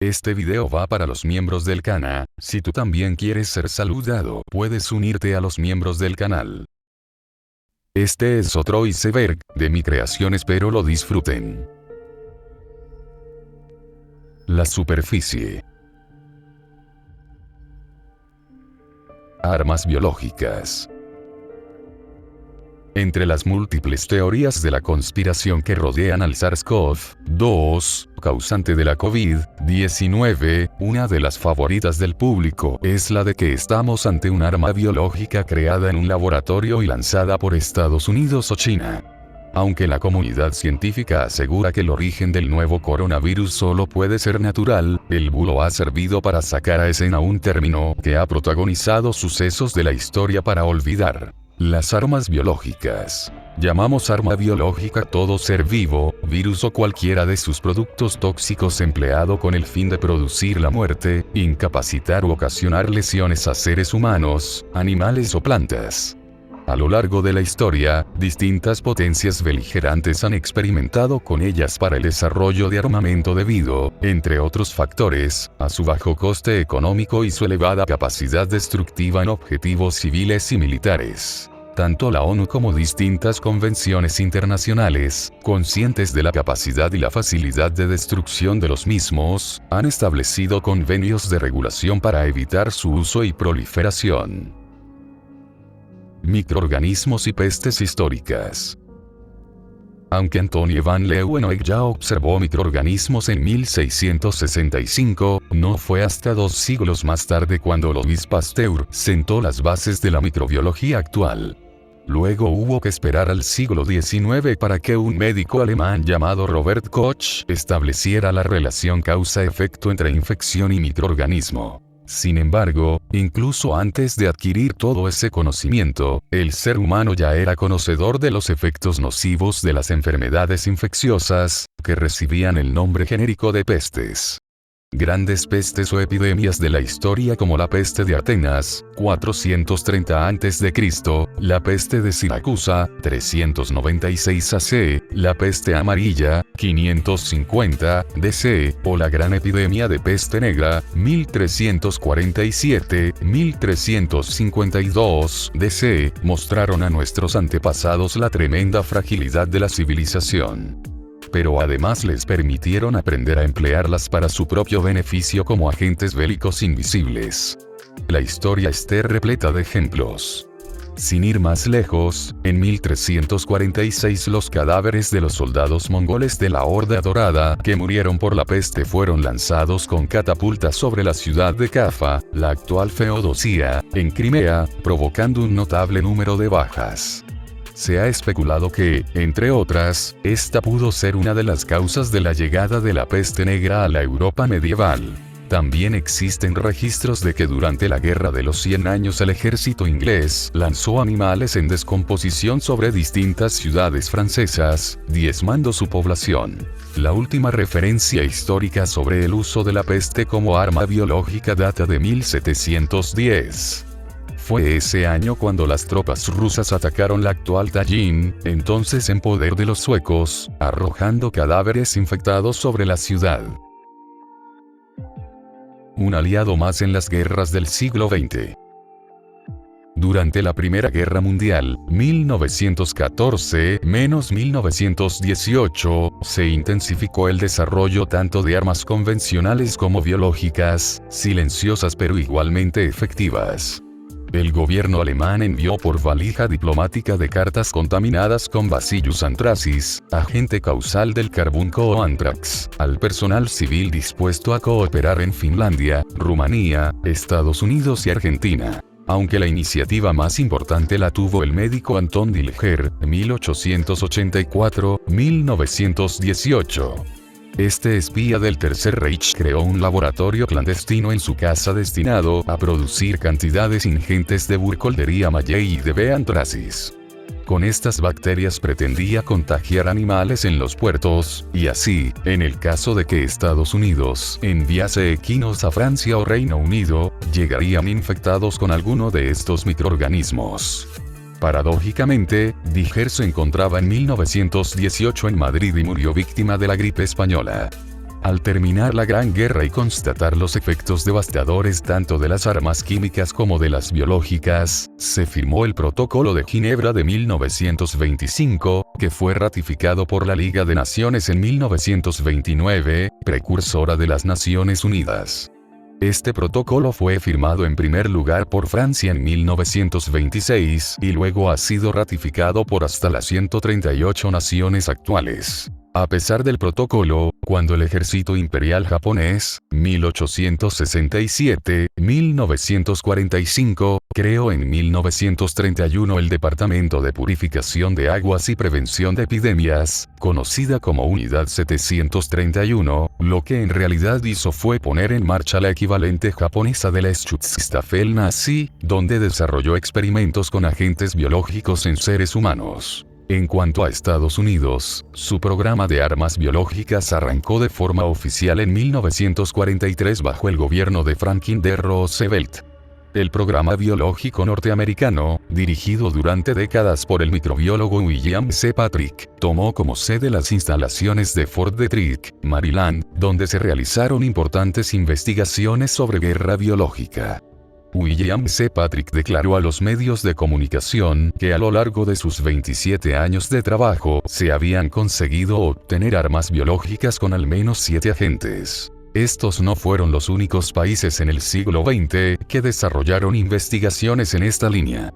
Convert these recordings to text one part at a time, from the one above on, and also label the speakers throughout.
Speaker 1: Este video va para los miembros del canal. Si tú también quieres ser saludado, puedes unirte a los miembros del canal. Este es otro iceberg de mi creación, espero lo disfruten. La superficie. Armas biológicas. Entre las múltiples teorías de la conspiración que rodean al SARS-CoV-2, causante de la COVID-19, una de las favoritas del público es la de que estamos ante un arma biológica creada en un laboratorio y lanzada por Estados Unidos o China. Aunque la comunidad científica asegura que el origen del nuevo coronavirus solo puede ser natural, el bulo ha servido para sacar a escena un término que ha protagonizado sucesos de la historia para olvidar. Las armas biológicas. Llamamos arma biológica todo ser vivo, virus o cualquiera de sus productos tóxicos empleado con el fin de producir la muerte, incapacitar u ocasionar lesiones a seres humanos, animales o plantas. A lo largo de la historia, distintas potencias beligerantes han experimentado con ellas para el desarrollo de armamento debido, entre otros factores, a su bajo coste económico y su elevada capacidad destructiva en objetivos civiles y militares. Tanto la ONU como distintas convenciones internacionales, conscientes de la capacidad y la facilidad de destrucción de los mismos, han establecido convenios de regulación para evitar su uso y proliferación. Microorganismos y pestes históricas. Aunque Antoine van Leeuwenhoek ya observó microorganismos en 1665, no fue hasta 2 siglos más tarde cuando Louis Pasteur sentó las bases de la microbiología actual. Luego hubo que esperar al siglo XIX para que un médico alemán llamado Robert Koch estableciera la relación causa-efecto entre infección y microorganismo. Sin embargo, incluso antes de adquirir todo ese conocimiento, el ser humano ya era conocedor de los efectos nocivos de las enfermedades infecciosas, que recibían el nombre genérico de pestes. Grandes pestes o epidemias de la historia como la peste de Atenas, 430 a.C., la peste de Siracusa, 396 AC, la peste amarilla, 550 DC, o la gran epidemia de peste negra, 1347-1352 DC, mostraron a nuestros antepasados la tremenda fragilidad de la civilización. Pero además les permitieron aprender a emplearlas para su propio beneficio como agentes bélicos invisibles. La historia está repleta de ejemplos. Sin ir más lejos, en 1346 los cadáveres de los soldados mongoles de la Horda Dorada que murieron por la peste fueron lanzados con catapultas sobre la ciudad de Kaffa, la actual Feodosia, en Crimea, provocando un notable número de bajas. Se ha especulado que, entre otras, esta pudo ser una de las causas de la llegada de la peste negra a la Europa medieval. También existen registros de que durante la Guerra de los 100 años el ejército inglés lanzó animales en descomposición sobre distintas ciudades francesas, diezmando su población. La última referencia histórica sobre el uso de la peste como arma biológica data de 1710. Fue ese año cuando las tropas rusas atacaron la actual Tallin, entonces en poder de los suecos, arrojando cadáveres infectados sobre la ciudad. Un aliado más en las guerras del siglo XX. Durante la Primera Guerra Mundial, 1914-1918, se intensificó el desarrollo tanto de armas convencionales como biológicas, silenciosas pero igualmente efectivas. El gobierno alemán envió por valija diplomática de cartas contaminadas con Bacillus anthracis, agente causal del carbunco o anthrax, al personal civil dispuesto a cooperar en Finlandia, Rumanía, Estados Unidos y Argentina. Aunque la iniciativa más importante la tuvo el médico Anton Dilger, 1884-1918. Este espía del Tercer Reich creó un laboratorio clandestino en su casa destinado a producir cantidades ingentes de Burkholderia mayei y de B. anthracis. Con estas bacterias pretendía contagiar animales en los puertos, y así, en el caso de que Estados Unidos enviase equinos a Francia o Reino Unido, llegarían infectados con alguno de estos microorganismos. Paradójicamente, Dilger se encontraba en 1918 en Madrid y murió víctima de la gripe española. Al terminar la Gran Guerra y constatar los efectos devastadores tanto de las armas químicas como de las biológicas, se firmó el Protocolo de Ginebra de 1925, que fue ratificado por la Liga de Naciones en 1929, precursora de las Naciones Unidas. Este protocolo fue firmado en primer lugar por Francia en 1926 y luego ha sido ratificado por hasta las 138 naciones actuales. A pesar del protocolo, cuando el ejército imperial japonés, 1867-1945, creó en 1931 el Departamento de Purificación de Aguas y Prevención de Epidemias, conocida como Unidad 731, lo que en realidad hizo fue poner en marcha la equivalente japonesa de la Schutzstaffel nazi, donde desarrolló experimentos con agentes biológicos en seres humanos. En cuanto a Estados Unidos, su programa de armas biológicas arrancó de forma oficial en 1943 bajo el gobierno de Franklin D. Roosevelt. El programa biológico norteamericano, dirigido durante décadas por el microbiólogo William C. Patrick, tomó como sede las instalaciones de Fort Detrick, Maryland, donde se realizaron importantes investigaciones sobre guerra biológica. William C. Patrick declaró a los medios de comunicación que a lo largo de sus 27 años de trabajo se habían conseguido obtener armas biológicas con al menos 7 agentes. Estos no fueron los únicos países en el siglo XX que desarrollaron investigaciones en esta línea.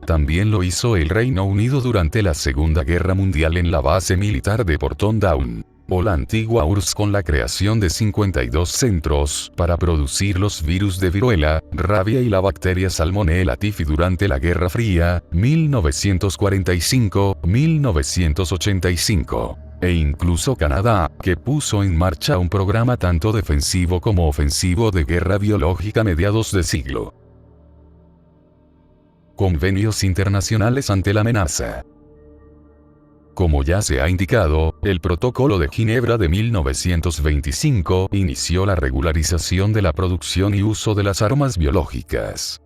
Speaker 1: También lo hizo el Reino Unido durante la Segunda Guerra Mundial en la base militar de Porton Down, o la antigua URSS, con la creación de 52 centros para producir los virus de viruela, rabia y la bacteria Salmonella typhi durante la Guerra Fría, 1945-1985. E incluso Canadá, que puso en marcha un programa tanto defensivo como ofensivo de guerra biológica a mediados de siglo. Convenios internacionales ante la amenaza. Como ya se ha indicado, el Protocolo de Ginebra de 1925 inició la regularización de la producción y uso de las armas biológicas.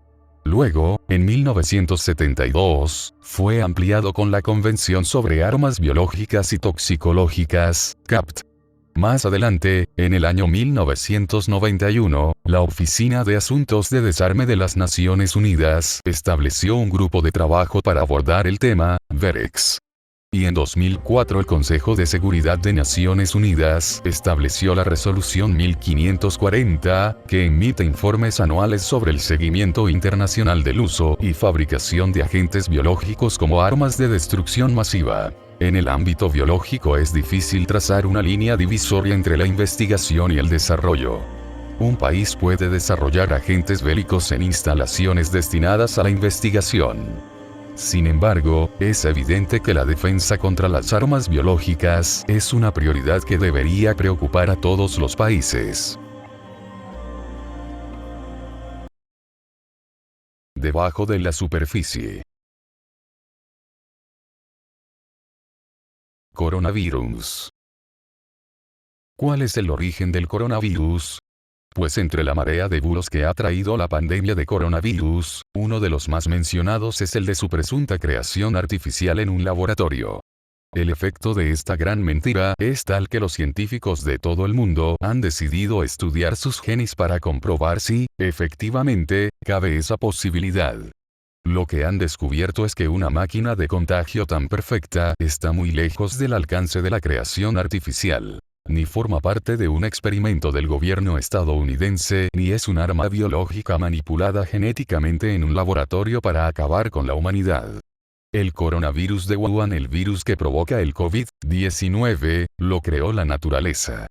Speaker 1: Luego, en 1972, fue ampliado con la Convención sobre Armas Biológicas y Toxicológicas, CAPT. Más adelante, en el año 1991, la Oficina de Asuntos de Desarme de las Naciones Unidas estableció un grupo de trabajo para abordar el tema, VEREX. Y en 2004 el Consejo de Seguridad de Naciones Unidas estableció la Resolución 1540, que emite informes anuales sobre el seguimiento internacional del uso y fabricación de agentes biológicos como armas de destrucción masiva. En el ámbito biológico es difícil trazar una línea divisoria entre la investigación y el desarrollo. Un país puede desarrollar agentes bélicos en instalaciones destinadas a la investigación. Sin embargo, es evidente que la defensa contra las armas biológicas es una prioridad que debería preocupar a todos los países. Debajo de la superficie. Coronavirus. ¿Cuál es el origen del coronavirus? Pues entre la marea de bulos que ha traído la pandemia de coronavirus, uno de los más mencionados es el de su presunta creación artificial en un laboratorio. El efecto de esta gran mentira es tal que los científicos de todo el mundo han decidido estudiar sus genes para comprobar si, efectivamente, cabe esa posibilidad. Lo que han descubierto es que una máquina de contagio tan perfecta está muy lejos del alcance de la creación artificial. Ni forma parte de un experimento del gobierno estadounidense, ni es un arma biológica manipulada genéticamente en un laboratorio para acabar con la humanidad. El coronavirus de Wuhan, el virus que provoca el COVID-19, lo creó la naturaleza.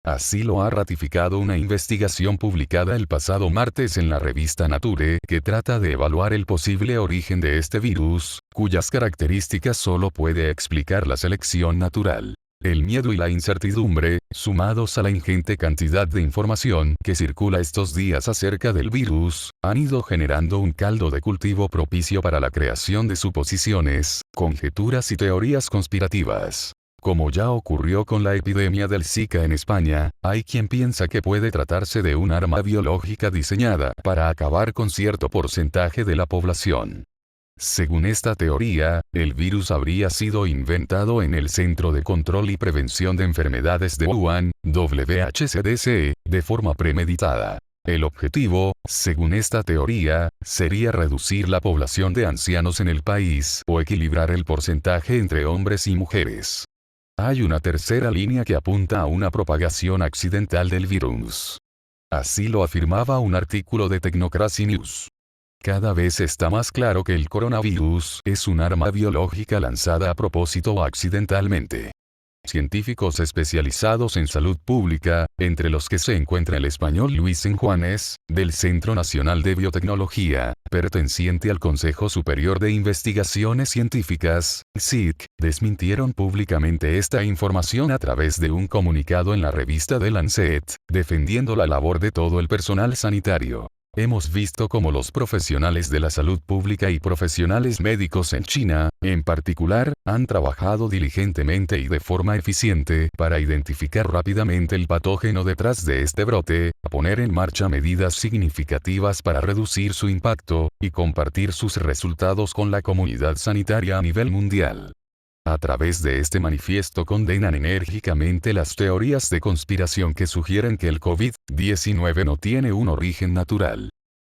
Speaker 1: Así lo ha ratificado una investigación publicada el pasado martes en la revista Nature, que trata de evaluar el posible origen de este virus, cuyas características solo puede explicar la selección natural. El miedo y la incertidumbre, sumados a la ingente cantidad de información que circula estos días acerca del virus, han ido generando un caldo de cultivo propicio para la creación de suposiciones, conjeturas y teorías conspirativas. Como ya ocurrió con la epidemia del Zika en España, hay quien piensa que puede tratarse de un arma biológica diseñada para acabar con cierto porcentaje de la población. Según esta teoría, el virus habría sido inventado en el Centro de Control y Prevención de Enfermedades de Wuhan, WHCDC, de forma premeditada. El objetivo, según esta teoría, sería reducir la población de ancianos en el país o equilibrar el porcentaje entre hombres y mujeres. Hay una tercera línea que apunta a una propagación accidental del virus. Así lo afirmaba un artículo de Technocracy News. Cada vez está más claro que el coronavirus es un arma biológica lanzada a propósito o accidentalmente. Científicos especializados en salud pública, entre los que se encuentra el español Luis Enjuanes, del Centro Nacional de Biotecnología, perteneciente al Consejo Superior de Investigaciones Científicas, CSIC, desmintieron públicamente esta información a través de un comunicado en la revista The Lancet, defendiendo la labor de todo el personal sanitario. Hemos visto cómo los profesionales de la salud pública y profesionales médicos en China, en particular, han trabajado diligentemente y de forma eficiente para identificar rápidamente el patógeno detrás de este brote, poner en marcha medidas significativas para reducir su impacto, y compartir sus resultados con la comunidad sanitaria a nivel mundial. A través de este manifiesto condenan enérgicamente las teorías de conspiración que sugieren que el COVID-19 no tiene un origen natural.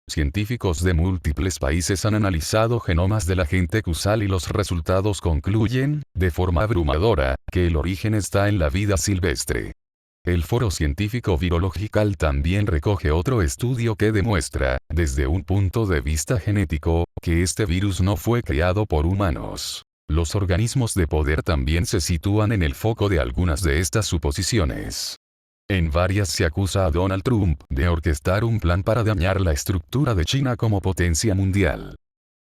Speaker 1: Científicos de múltiples países han analizado genomas de la gente causal y los resultados concluyen, de forma abrumadora, que el origen está en la vida silvestre. El Foro Científico Virological también recoge otro estudio que demuestra, desde un punto de vista genético, que este virus no fue creado por humanos. Los organismos de poder también se sitúan en el foco de algunas de estas suposiciones. En varias se acusa a Donald Trump de orquestar un plan para dañar la estructura de China como potencia mundial.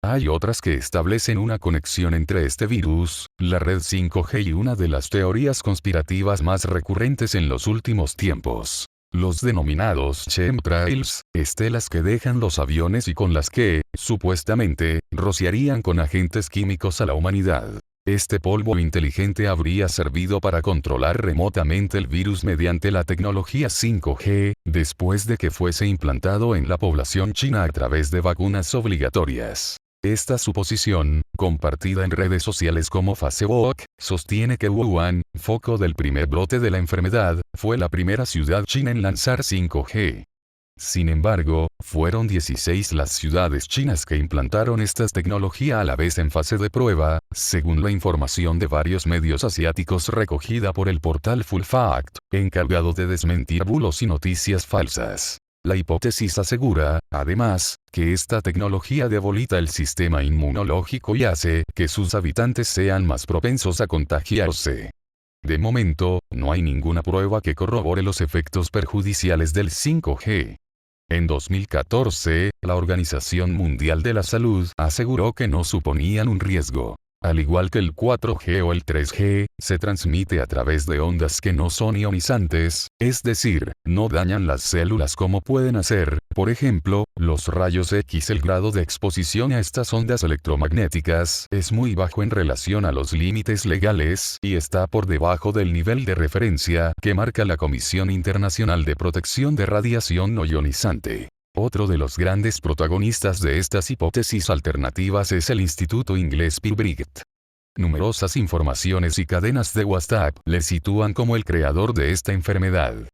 Speaker 1: Hay otras que establecen una conexión entre este virus, la red 5G y una de las teorías conspirativas más recurrentes en los últimos tiempos. Los denominados chemtrails, estelas que dejan los aviones y con las que, supuestamente, rociarían con agentes químicos a la humanidad. Este polvo inteligente habría servido para controlar remotamente el virus mediante la tecnología 5G, después de que fuese implantado en la población china a través de vacunas obligatorias. Esta suposición, compartida en redes sociales como Facebook, sostiene que Wuhan, foco del primer brote de la enfermedad, fue la primera ciudad china en lanzar 5G. Sin embargo, fueron 16 las ciudades chinas que implantaron esta tecnología a la vez en fase de prueba, según la información de varios medios asiáticos recogida por el portal Full Fact, encargado de desmentir bulos y noticias falsas. La hipótesis asegura, además, que esta tecnología debilita el sistema inmunológico y hace que sus habitantes sean más propensos a contagiarse. De momento, no hay ninguna prueba que corrobore los efectos perjudiciales del 5G. En 2014, la Organización Mundial de la Salud aseguró que no suponían un riesgo. Al igual que el 4G o el 3G, se transmite a través de ondas que no son ionizantes, es decir, no dañan las células como pueden hacer, por ejemplo, los rayos X. El grado de exposición a estas ondas electromagnéticas es muy bajo en relación a los límites legales y está por debajo del nivel de referencia que marca la Comisión Internacional de Protección de Radiación No Ionizante. Otro de los grandes protagonistas de estas hipótesis alternativas es el Instituto Inglés Pirbright. Numerosas informaciones y cadenas de WhatsApp le sitúan como el creador de esta enfermedad.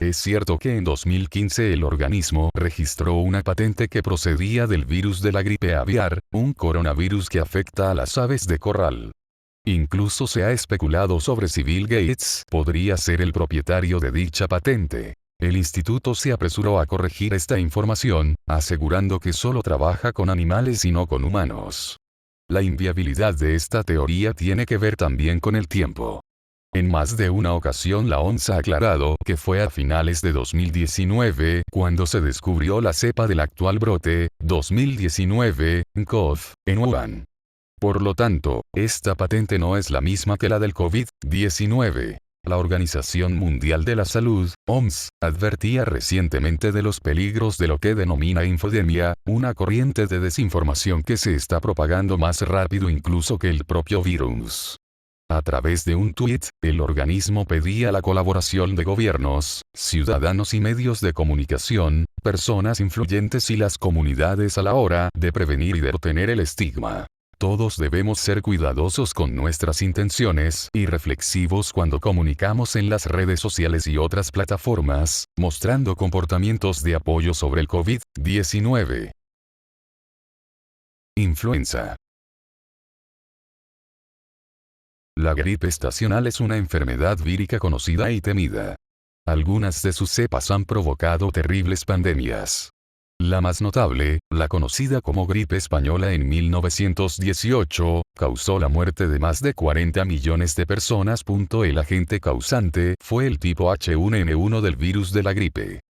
Speaker 1: Es cierto que en 2015 el organismo registró una patente que procedía del virus de la gripe aviar, un coronavirus que afecta a las aves de corral. Incluso se ha especulado sobre si Bill Gates podría ser el propietario de dicha patente. El instituto se apresuró a corregir esta información, asegurando que solo trabaja con animales y no con humanos. La inviabilidad de esta teoría tiene que ver también con el tiempo. En más de una ocasión la OMS ha aclarado que fue a finales de 2019 cuando se descubrió la cepa del actual brote, 2019, nCoV, en Wuhan. Por lo tanto, esta patente no es la misma que la del COVID-19. La Organización Mundial de la Salud, OMS, advertía recientemente de los peligros de lo que denomina infodemia, una corriente de desinformación que se está propagando más rápido incluso que el propio virus. A través de un tuit, el organismo pedía la colaboración de gobiernos, ciudadanos y medios de comunicación, personas influyentes y las comunidades a la hora de prevenir y detener el estigma. Todos debemos ser cuidadosos con nuestras intenciones y reflexivos cuando comunicamos en las redes sociales y otras plataformas, mostrando comportamientos de apoyo sobre el COVID-19. Influenza. La gripe estacional es una enfermedad vírica conocida y temida. Algunas de sus cepas han provocado terribles pandemias. La más notable, la conocida como gripe española en 1918, causó la muerte de más de 40 millones de personas. El agente causante fue el tipo H1N1 del virus de la gripe.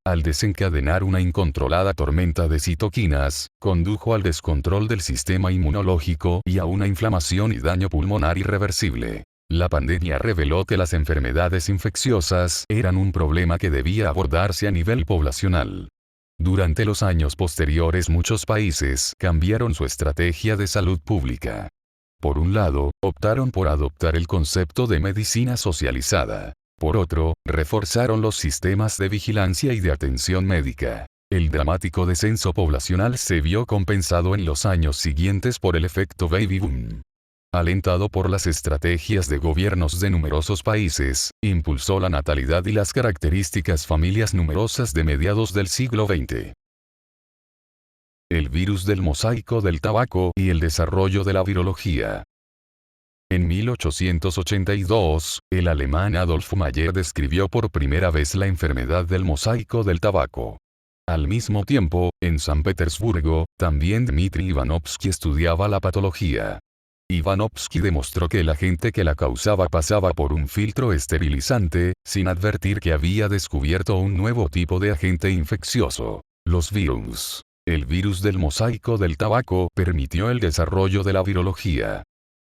Speaker 1: Al desencadenar una incontrolada tormenta de citoquinas, condujo al descontrol del sistema inmunológico y a una inflamación y daño pulmonar irreversible. La pandemia reveló que las enfermedades infecciosas eran un problema que debía abordarse a nivel poblacional. Durante los años posteriores muchos países cambiaron su estrategia de salud pública. Por un lado, optaron por adoptar el concepto de medicina socializada. Por otro, reforzaron los sistemas de vigilancia y de atención médica. El dramático descenso poblacional se vio compensado en los años siguientes por el efecto baby boom. Alentado por las estrategias de gobiernos de numerosos países, impulsó la natalidad y las características familias numerosas de mediados del siglo XX. El virus del mosaico del tabaco y el desarrollo de la virología. En 1882, el alemán Adolf Mayer describió por primera vez la enfermedad del mosaico del tabaco. Al mismo tiempo, en San Petersburgo, también Dmitri Ivanovsky estudiaba la patología. Ivanovsky demostró que el agente que la causaba pasaba por un filtro esterilizante, sin advertir que había descubierto un nuevo tipo de agente infeccioso, los virus. El virus del mosaico del tabaco permitió el desarrollo de la virología.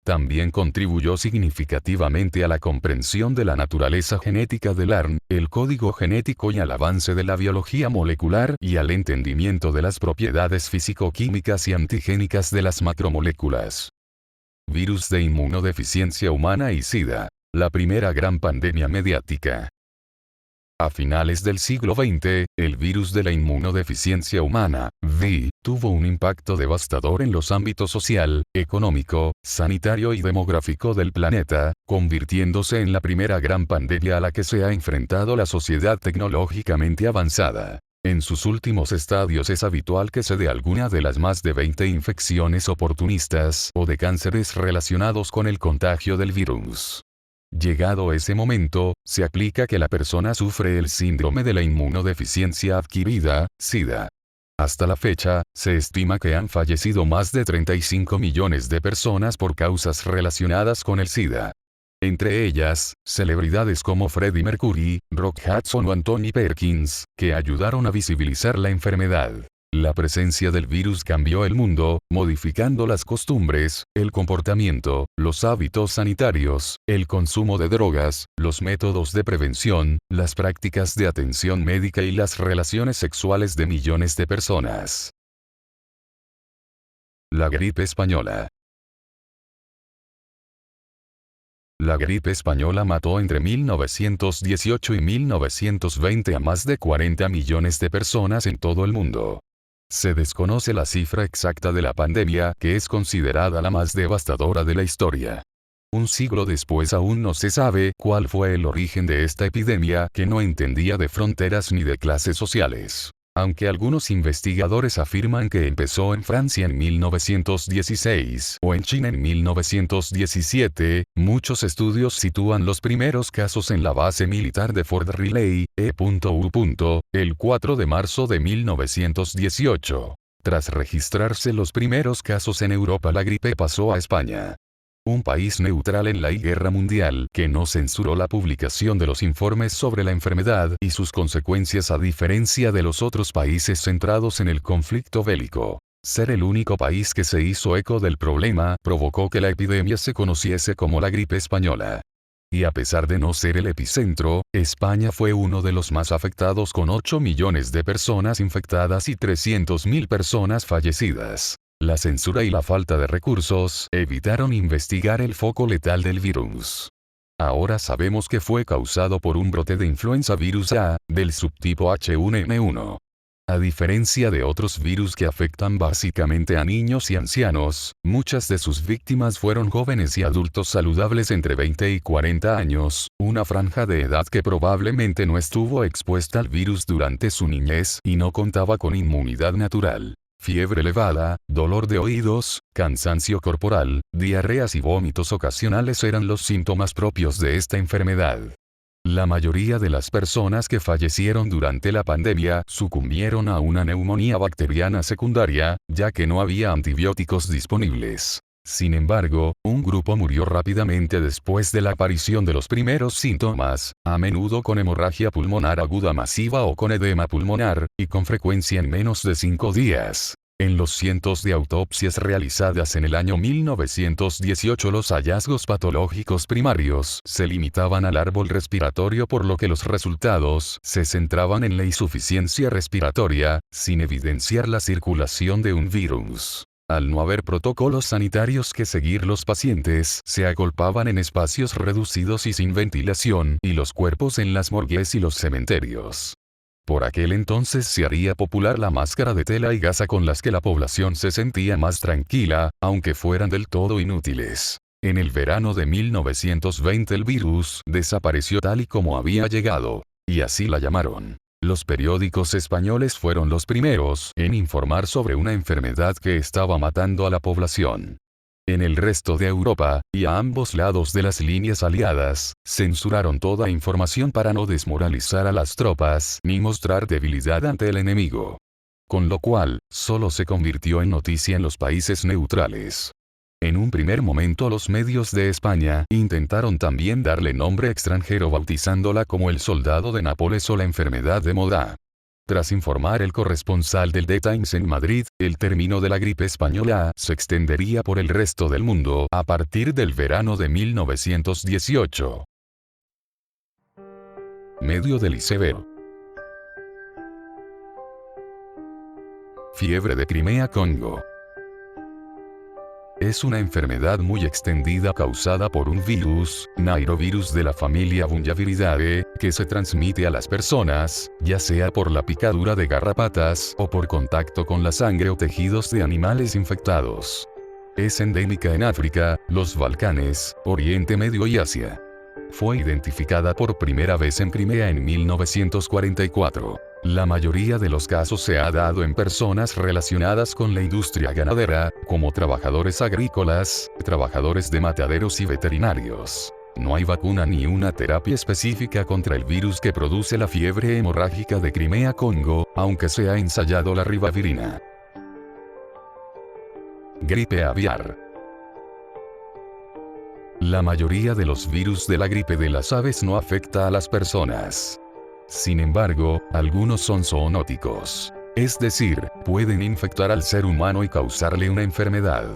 Speaker 1: También contribuyó significativamente a la comprensión de la naturaleza genética del ARN, el código genético y al avance de la biología molecular y al entendimiento de las propiedades físico-químicas y antigénicas de las macromoléculas. Virus de inmunodeficiencia humana y SIDA. La primera gran pandemia mediática. A finales del siglo XX, el virus de la inmunodeficiencia humana, VI, tuvo un impacto devastador en los ámbitos social, económico, sanitario y demográfico del planeta, convirtiéndose en la primera gran pandemia a la que se ha enfrentado la sociedad tecnológicamente avanzada. En sus últimos estadios es habitual que se dé alguna de las más de 20 infecciones oportunistas o de cánceres relacionados con el contagio del virus. Llegado ese momento, se aplica que la persona sufre el síndrome de la inmunodeficiencia adquirida, SIDA. Hasta la fecha, se estima que han fallecido más de 35 millones de personas por causas relacionadas con el SIDA. Entre ellas, celebridades como Freddie Mercury, Rock Hudson o Anthony Perkins, que ayudaron a visibilizar la enfermedad. La presencia del virus cambió el mundo, modificando las costumbres, el comportamiento, los hábitos sanitarios, el consumo de drogas, los métodos de prevención, las prácticas de atención médica y las relaciones sexuales de millones de personas. La gripe española. La gripe española mató entre 1918 y 1920 a más de 40 millones de personas en todo el mundo. Se desconoce la cifra exacta de la pandemia, que es considerada la más devastadora de la historia. Un siglo después aún no se sabe cuál fue el origen de esta epidemia que no entendía de fronteras ni de clases sociales. Aunque algunos investigadores afirman que empezó en Francia en 1916 o en China en 1917, muchos estudios sitúan los primeros casos en la base militar de Fort Riley, el 4 de marzo de 1918. Tras registrarse los primeros casos en Europa, la gripe pasó a España. Un país neutral en la guerra mundial que no censuró la publicación de los informes sobre la enfermedad y sus consecuencias a diferencia de los otros países centrados en el conflicto bélico. Ser el único país que se hizo eco del problema provocó que la epidemia se conociese como la gripe española. Y a pesar de no ser el epicentro, España fue uno de los más afectados con 8 millones de personas infectadas y 300.000 personas fallecidas. La censura y la falta de recursos evitaron investigar el foco letal del virus. Ahora sabemos que fue causado por un brote de influenza virus A, del subtipo H1N1. A diferencia de otros virus que afectan básicamente a niños y ancianos, muchas de sus víctimas fueron jóvenes y adultos saludables entre 20 y 40 años, una franja de edad que probablemente no estuvo expuesta al virus durante su niñez y no contaba con inmunidad natural. Fiebre elevada, dolor de oídos, cansancio corporal, diarreas y vómitos ocasionales eran los síntomas propios de esta enfermedad. La mayoría de las personas que fallecieron durante la pandemia sucumbieron a una neumonía bacteriana secundaria, ya que no había antibióticos disponibles. Sin embargo, un grupo murió rápidamente después de la aparición de los primeros síntomas, a menudo con hemorragia pulmonar aguda masiva o con edema pulmonar, y con frecuencia en menos de 5 días. En los cientos de autopsias realizadas en el año 1918 los hallazgos patológicos primarios se limitaban al árbol respiratorio, por lo que los resultados se centraban en la insuficiencia respiratoria, sin evidenciar la circulación de un virus. Al no haber protocolos sanitarios que seguir, los pacientes se agolpaban en espacios reducidos y sin ventilación, y los cuerpos en las morgues y los cementerios. Por aquel entonces se haría popular la máscara de tela y gasa con las que la población se sentía más tranquila, aunque fueran del todo inútiles. En el verano de 1920 el virus desapareció tal y como había llegado, y así la llamaron. Los periódicos españoles fueron los primeros en informar sobre una enfermedad que estaba matando a la población. En el resto de Europa, y a ambos lados de las líneas aliadas, censuraron toda información para no desmoralizar a las tropas ni mostrar debilidad ante el enemigo. Con lo cual, solo se convirtió en noticia en los países neutrales. En un primer momento los medios de España intentaron también darle nombre extranjero, bautizándola como el soldado de Nápoles o la enfermedad de moda. Tras informar el corresponsal del The Times en Madrid, el término de la gripe española se extendería por el resto del mundo a partir del verano de 1918. Medio del iceberg. Fiebre de Crimea, Congo. Es una enfermedad muy extendida causada por un virus, nairovirus de la familia Bungiaviridae, que se transmite a las personas, ya sea por la picadura de garrapatas o por contacto con la sangre o tejidos de animales infectados. Es endémica en África, los Balcanes, Oriente Medio y Asia. Fue identificada por primera vez en Crimea en 1944. La mayoría de los casos se ha dado en personas relacionadas con la industria ganadera, como trabajadores agrícolas, trabajadores de mataderos y veterinarios. No hay vacuna ni una terapia específica contra el virus que produce la fiebre hemorrágica de Crimea, Congo, aunque se ha ensayado la ribavirina. Gripe aviar. La mayoría de los virus de la gripe de las aves no afecta a las personas. Sin embargo, algunos son zoonóticos. Es decir, pueden infectar al ser humano y causarle una enfermedad.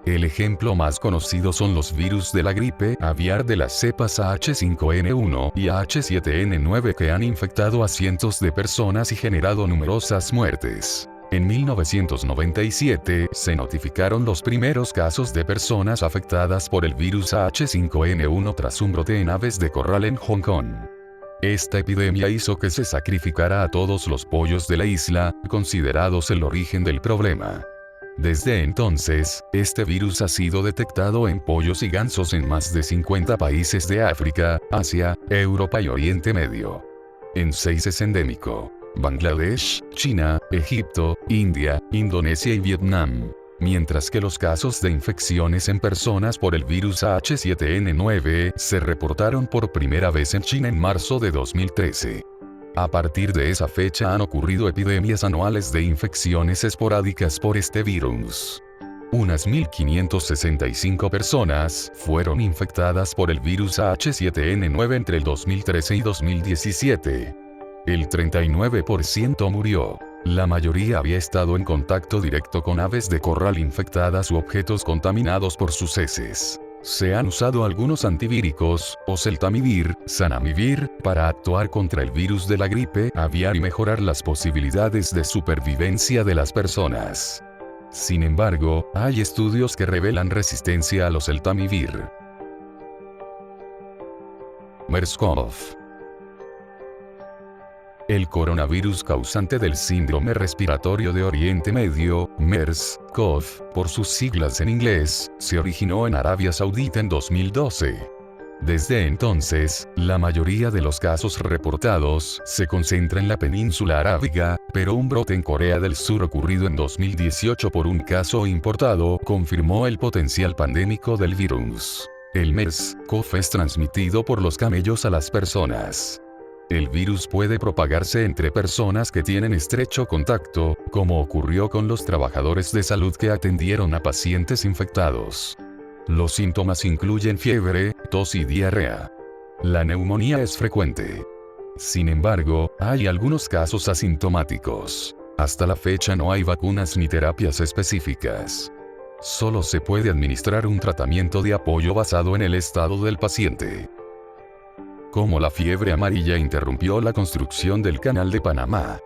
Speaker 1: El ejemplo más conocido son los virus de la gripe aviar de las cepas H5N1 y H7N9 que han infectado a cientos de personas y generado numerosas muertes. En 1997 se notificaron los primeros casos de personas afectadas por el virus H5N1 tras un brote en aves de corral en Hong Kong. Esta epidemia hizo que se sacrificara a todos los pollos de la isla, considerados el origen del problema. Desde entonces, este virus ha sido detectado en pollos y gansos en más de 50 países de África, Asia, Europa y Oriente Medio. En 6 es endémico: Bangladesh, China, Egipto, India, Indonesia y Vietnam. Mientras que los casos de infecciones en personas por el virus H7N9 se reportaron por primera vez en China en marzo de 2013. A partir de esa fecha han ocurrido epidemias anuales de infecciones esporádicas por este virus. Unas 1.565 personas fueron infectadas por el virus H7N9 entre el 2013 y 2017. El 39% murió. La mayoría había estado en contacto directo con aves de corral infectadas u objetos contaminados por sus heces. Se han usado algunos antivíricos, oseltamivir, zanamivir, para actuar contra el virus de la gripe aviar y mejorar las posibilidades de supervivencia de las personas. Sin embargo, hay estudios que revelan resistencia a los Eltamivir. MERS-CoV. El coronavirus causante del síndrome respiratorio de Oriente Medio, MERS-CoV, por sus siglas en inglés, se originó en Arabia Saudita en 2012. Desde entonces, la mayoría de los casos reportados se concentra en la península arábiga, pero un brote en Corea del Sur ocurrido en 2018 por un caso importado confirmó el potencial pandémico del virus. El MERS-CoV es transmitido por los camellos a las personas. El virus puede propagarse entre personas que tienen estrecho contacto, como ocurrió con los trabajadores de salud que atendieron a pacientes infectados. Los síntomas incluyen fiebre, tos y diarrea. La neumonía es frecuente. Sin embargo, hay algunos casos asintomáticos. Hasta la fecha no hay vacunas ni terapias específicas. Solo se puede administrar un tratamiento de apoyo basado en el estado del paciente. Cómo la fiebre amarilla interrumpió la construcción del Canal de Panamá.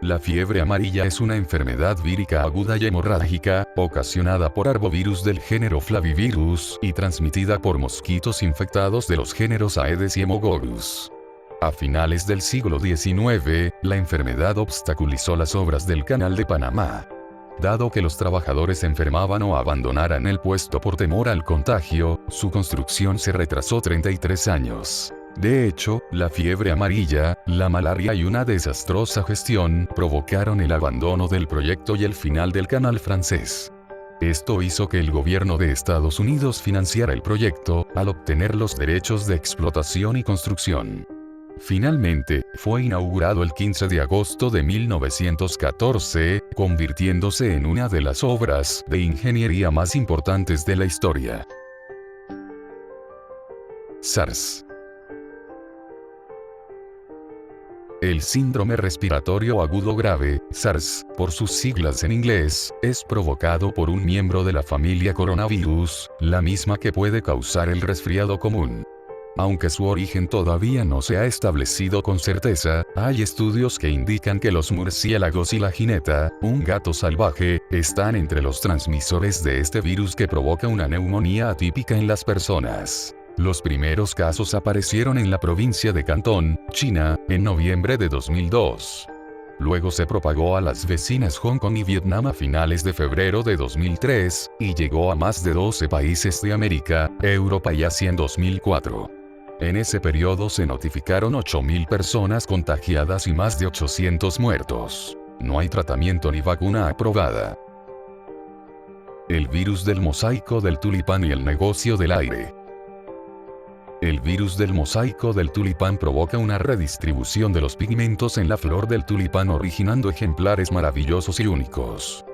Speaker 1: La fiebre amarilla es una enfermedad vírica aguda y hemorrágica, ocasionada por arbovirus del género Flavivirus y transmitida por mosquitos infectados de los géneros Aedes y Haemococcus. A finales del siglo XIX, la enfermedad obstaculizó las obras del Canal de Panamá. Dado que los trabajadores enfermaban o abandonaran el puesto por temor al contagio, su construcción se retrasó 33 años. De hecho, la fiebre amarilla, la malaria y una desastrosa gestión provocaron el abandono del proyecto y el final del canal francés. Esto hizo que el gobierno de Estados Unidos financiara el proyecto, al obtener los derechos de explotación y construcción. Finalmente, fue inaugurado el 15 de agosto de 1914, convirtiéndose en una de las obras de ingeniería más importantes de la historia. SARS. El síndrome respiratorio agudo grave, SARS, por sus siglas en inglés, es provocado por un miembro de la familia coronavirus, la misma que puede causar el resfriado común. Aunque su origen todavía no se ha establecido con certeza, hay estudios que indican que los murciélagos y la jineta, un gato salvaje, están entre los transmisores de este virus que provoca una neumonía atípica en las personas. Los primeros casos aparecieron en la provincia de Cantón, China, en noviembre de 2002. Luego se propagó a las vecinas Hong Kong y Vietnam a finales de febrero de 2003, y llegó a más de 12 países de América, Europa y Asia en 2004. En ese periodo se notificaron 8.000 personas contagiadas y más de 800 muertos. No hay tratamiento ni vacuna aprobada. El virus del mosaico del tulipán y el negocio del aire. El virus del mosaico del tulipán provoca una redistribución de los pigmentos en la flor del tulipán originando ejemplares maravillosos y únicos.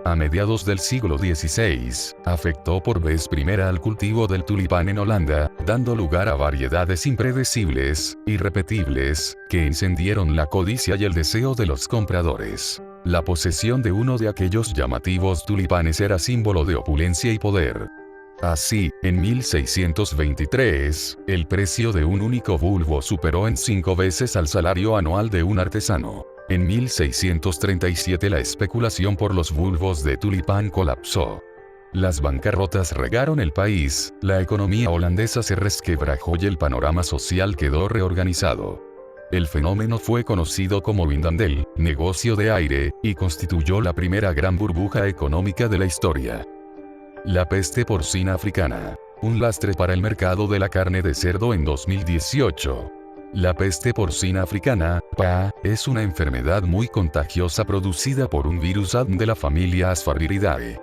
Speaker 1: A mediados del siglo XVI, afectó por vez primera al cultivo del tulipán en Holanda, dando lugar a variedades impredecibles, irrepetibles, que encendieron la codicia y el deseo de los compradores. La posesión de uno de aquellos llamativos tulipanes era símbolo de opulencia y poder. Así, en 1623, el precio de un único bulbo superó en 5 veces al salario anual de un artesano. En 1637 la especulación por los bulbos de tulipán colapsó. Las bancarrotas regaron el país, la economía holandesa se resquebrajó y el panorama social quedó reorganizado. El fenómeno fue conocido como Windhandel, negocio de aire, y constituyó la primera gran burbuja económica de la historia. La peste porcina africana. Un lastre para el mercado de la carne de cerdo en 2018. La peste porcina africana, PA, es una enfermedad muy contagiosa producida por un virus ADN de la familia Asfariridae.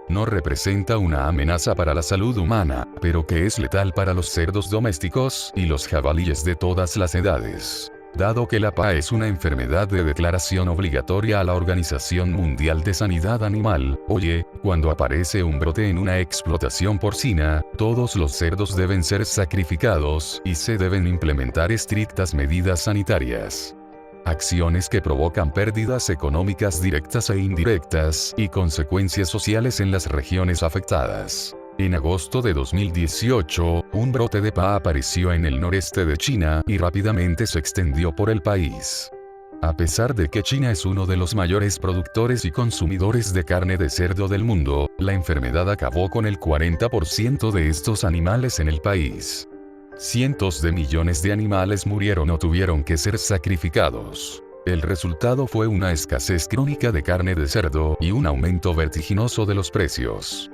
Speaker 1: No representa una amenaza para la salud humana, pero que es letal para los cerdos domésticos y los jabalíes de todas las edades. Dado que la PA es una enfermedad de declaración obligatoria a la Organización Mundial de Sanidad Animal, OIE, cuando aparece un brote en una explotación porcina, todos los cerdos deben ser sacrificados y se deben implementar estrictas medidas sanitarias. Acciones que provocan pérdidas económicas directas e indirectas y consecuencias sociales en las regiones afectadas. En agosto de 2018, un brote de PA apareció en el noreste de China y rápidamente se extendió por el país. A pesar de que China es uno de los mayores productores y consumidores de carne de cerdo del mundo, la enfermedad acabó con el 40% de estos animales en el país. Cientos de millones de animales murieron o tuvieron que ser sacrificados. El resultado fue una escasez crónica de carne de cerdo y un aumento vertiginoso de los precios.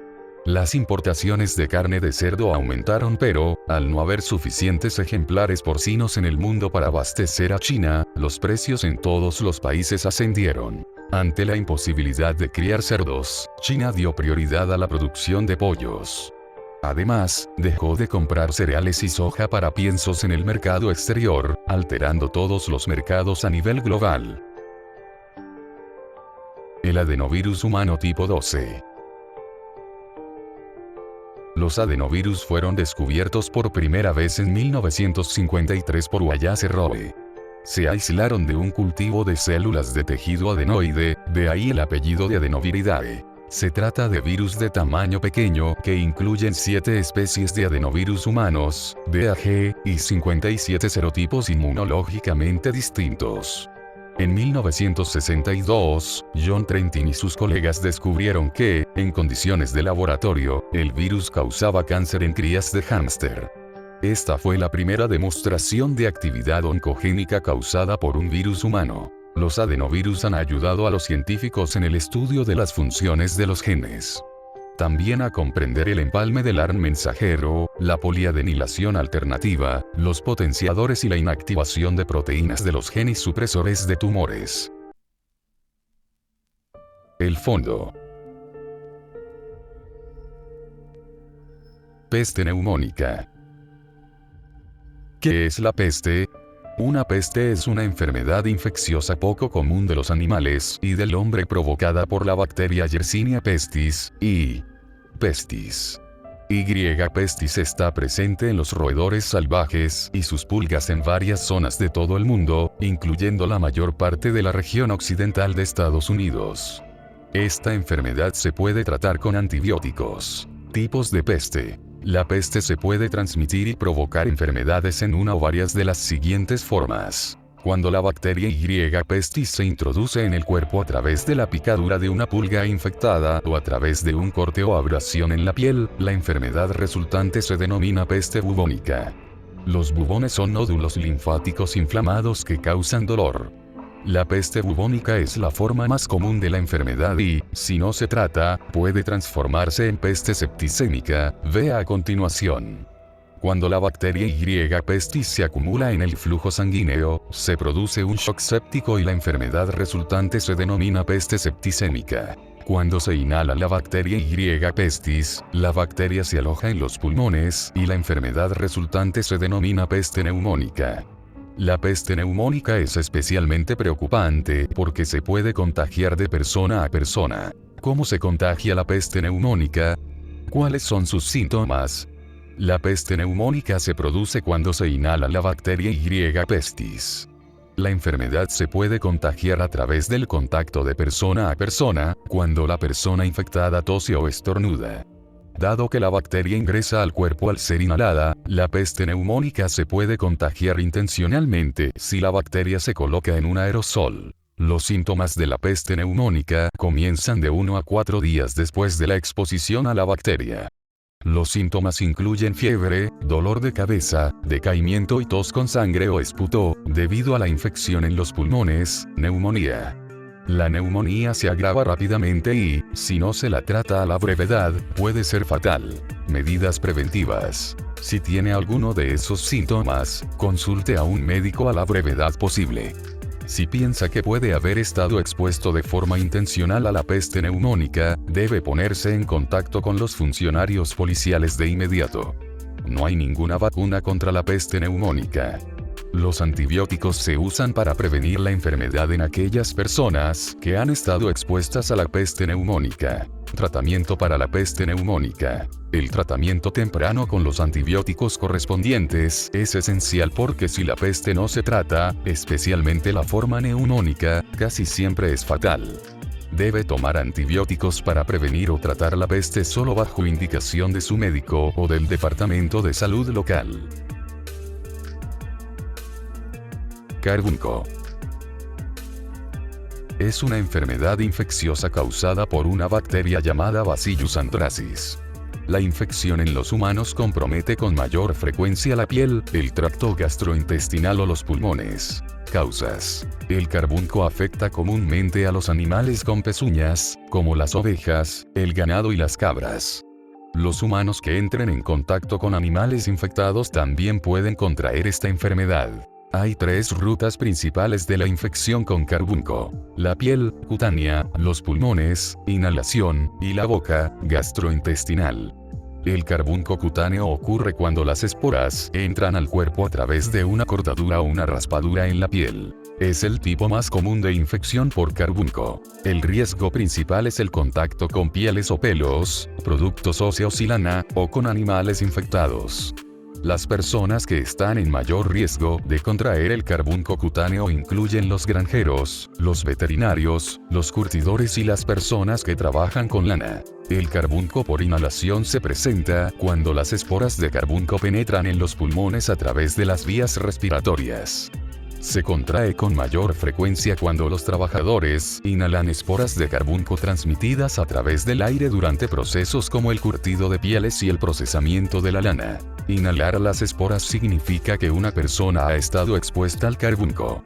Speaker 1: Las importaciones de carne de cerdo aumentaron, pero, al no haber suficientes ejemplares porcinos en el mundo para abastecer a China, los precios en todos los países ascendieron. Ante la imposibilidad de criar cerdos, China dio prioridad a la producción de pollos. Además, dejó de comprar cereales y soja para piensos en el mercado exterior, alterando todos los mercados a nivel global. El adenovirus humano tipo 12. Los adenovirus fueron descubiertos por primera vez en 1953 por Wallace Rowe. Se aislaron de un cultivo de células de tejido adenoide, de ahí el apellido de Adenoviridae. Se trata de virus de tamaño pequeño que incluyen 7 especies de adenovirus humanos, DAG, y 57 serotipos inmunológicamente distintos. En 1962, John Trentin y sus colegas descubrieron que, en condiciones de laboratorio, el virus causaba cáncer en crías de hámster. Esta fue la primera demostración de actividad oncogénica causada por un virus humano. Los adenovirus han ayudado a los científicos en el estudio de las funciones de los genes. También a comprender el empalme del ARN mensajero, la poliadenilación alternativa, los potenciadores y la inactivación de proteínas de los genes supresores de tumores. El fondo. Peste neumónica. ¿Qué es la peste? Una peste es una enfermedad infecciosa poco común de los animales y del hombre provocada por la bacteria Yersinia pestis, y pestis. Y. pestis está presente en los roedores salvajes y sus pulgas en varias zonas de todo el mundo, incluyendo la mayor parte de la región occidental de Estados Unidos. Esta enfermedad se puede tratar con antibióticos. Tipos de peste. La peste se puede transmitir y provocar enfermedades en una o varias de las siguientes formas. Cuando la bacteria Y. pestis se introduce en el cuerpo a través de la picadura de una pulga infectada o a través de un corte o abrasión en la piel, la enfermedad resultante se denomina peste bubónica. Los bubones son nódulos linfáticos inflamados que causan dolor. La peste bubónica es la forma más común de la enfermedad y, si no se trata, puede transformarse en peste septicémica, vea a continuación. Cuando la bacteria Y. pestis se acumula en el flujo sanguíneo, se produce un shock séptico y la enfermedad resultante se denomina peste septicémica. Cuando se inhala la bacteria Y. pestis, la bacteria se aloja en los pulmones y la enfermedad resultante se denomina peste neumónica. La peste neumónica es especialmente preocupante porque se puede contagiar de persona a persona. ¿Cómo se contagia la peste neumónica? ¿Cuáles son sus síntomas? La peste neumónica se produce cuando se inhala la bacteria Y. pestis. La enfermedad se puede contagiar a través del contacto de persona a persona, cuando la persona infectada tose o estornuda. Dado que la bacteria ingresa al cuerpo al ser inhalada, la peste neumónica se puede contagiar intencionalmente si la bacteria se coloca en un aerosol. Los síntomas de la peste neumónica comienzan de 1 a 4 días después de la exposición a la bacteria. Los síntomas incluyen fiebre, dolor de cabeza, decaimiento y tos con sangre o esputo, debido a la infección en los pulmones, neumonía. La neumonía se agrava rápidamente y, si no se la trata a la brevedad, puede ser fatal. Medidas preventivas. Si tiene alguno de esos síntomas, consulte a un médico a la brevedad posible. Si piensa que puede haber estado expuesto de forma intencional a la peste neumónica, debe ponerse en contacto con los funcionarios policiales de inmediato. No hay ninguna vacuna contra la peste neumónica. Los antibióticos se usan para prevenir la enfermedad en aquellas personas que han estado expuestas a la peste neumónica. Tratamiento para la peste neumónica. El tratamiento temprano con los antibióticos correspondientes es esencial porque si la peste no se trata, especialmente la forma neumónica, casi siempre es fatal. Debe tomar antibióticos para prevenir o tratar la peste solo bajo indicación de su médico o del departamento de salud local. Carbunco. Es una enfermedad infecciosa causada por una bacteria llamada Bacillus anthracis. La infección en los humanos compromete con mayor frecuencia la piel, el tracto gastrointestinal o los pulmones. Causas. El carbunco afecta comúnmente a los animales con pezuñas, como las ovejas, el ganado y las cabras. Los humanos que entren en contacto con animales infectados también pueden contraer esta enfermedad. Hay 3 rutas principales de la infección con carbunco: la piel, cutánea, los pulmones, inhalación, y la boca, gastrointestinal. El carbunco cutáneo ocurre cuando las esporas entran al cuerpo a través de una cortadura o una raspadura en la piel. Es el tipo más común de infección por carbunco. El riesgo principal es el contacto con pieles o pelos, productos óseos y lana, o con animales infectados. Las personas que están en mayor riesgo de contraer el carbunco cutáneo incluyen los granjeros, los veterinarios, los curtidores y las personas que trabajan con lana. El carbunco por inhalación se presenta cuando las esporas de carbunco penetran en los pulmones a través de las vías respiratorias. Se contrae con mayor frecuencia cuando los trabajadores inhalan esporas de carbunco transmitidas a través del aire durante procesos como el curtido de pieles y el procesamiento de la lana. Inhalar las esporas significa que una persona ha estado expuesta al carbunco,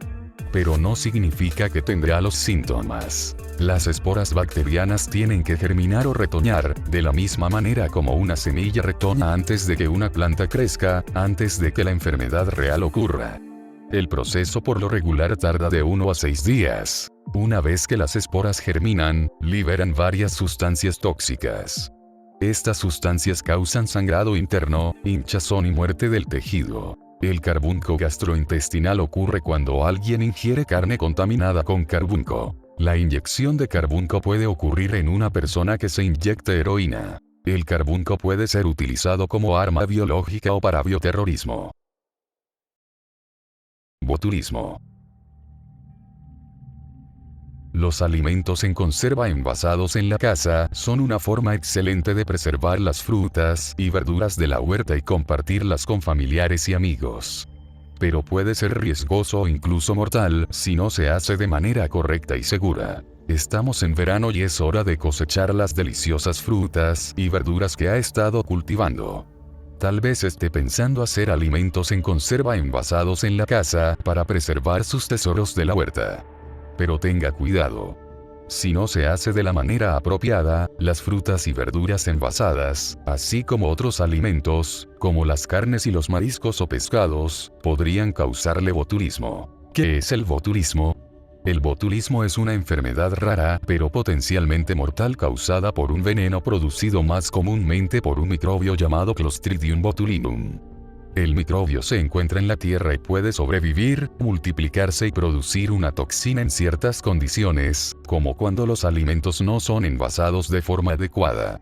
Speaker 1: pero no significa que tendrá los síntomas. Las esporas bacterianas tienen que germinar o retoñar, de la misma manera como una semilla retoña antes de que una planta crezca, antes de que la enfermedad real ocurra. El proceso por lo regular tarda de 1 a 6 días. Una vez que las esporas germinan, liberan varias sustancias tóxicas. Estas sustancias causan sangrado interno, hinchazón y muerte del tejido. El carbunco gastrointestinal ocurre cuando alguien ingiere carne contaminada con carbunco. La inyección de carbunco puede ocurrir en una persona que se inyecte heroína. El carbunco puede ser utilizado como arma biológica o para bioterrorismo. Botulismo. Los alimentos en conserva envasados en la casa son una forma excelente de preservar las frutas y verduras de la huerta y compartirlas con familiares y amigos. Pero puede ser riesgoso o incluso mortal si no se hace de manera correcta y segura. Estamos en verano y es hora de cosechar las deliciosas frutas y verduras que ha estado cultivando. Tal vez esté pensando hacer alimentos en conserva envasados en la casa para preservar sus tesoros de la huerta. Pero tenga cuidado. Si no se hace de la manera apropiada, las frutas y verduras envasadas, así como otros alimentos, como las carnes y los mariscos o pescados, podrían causarle botulismo. ¿Qué es el botulismo? El botulismo es una enfermedad rara, pero potencialmente mortal causada por un veneno producido más comúnmente por un microbio llamado Clostridium botulinum. El microbio se encuentra en la tierra y puede sobrevivir, multiplicarse y producir una toxina en ciertas condiciones, como cuando los alimentos no son envasados de forma adecuada.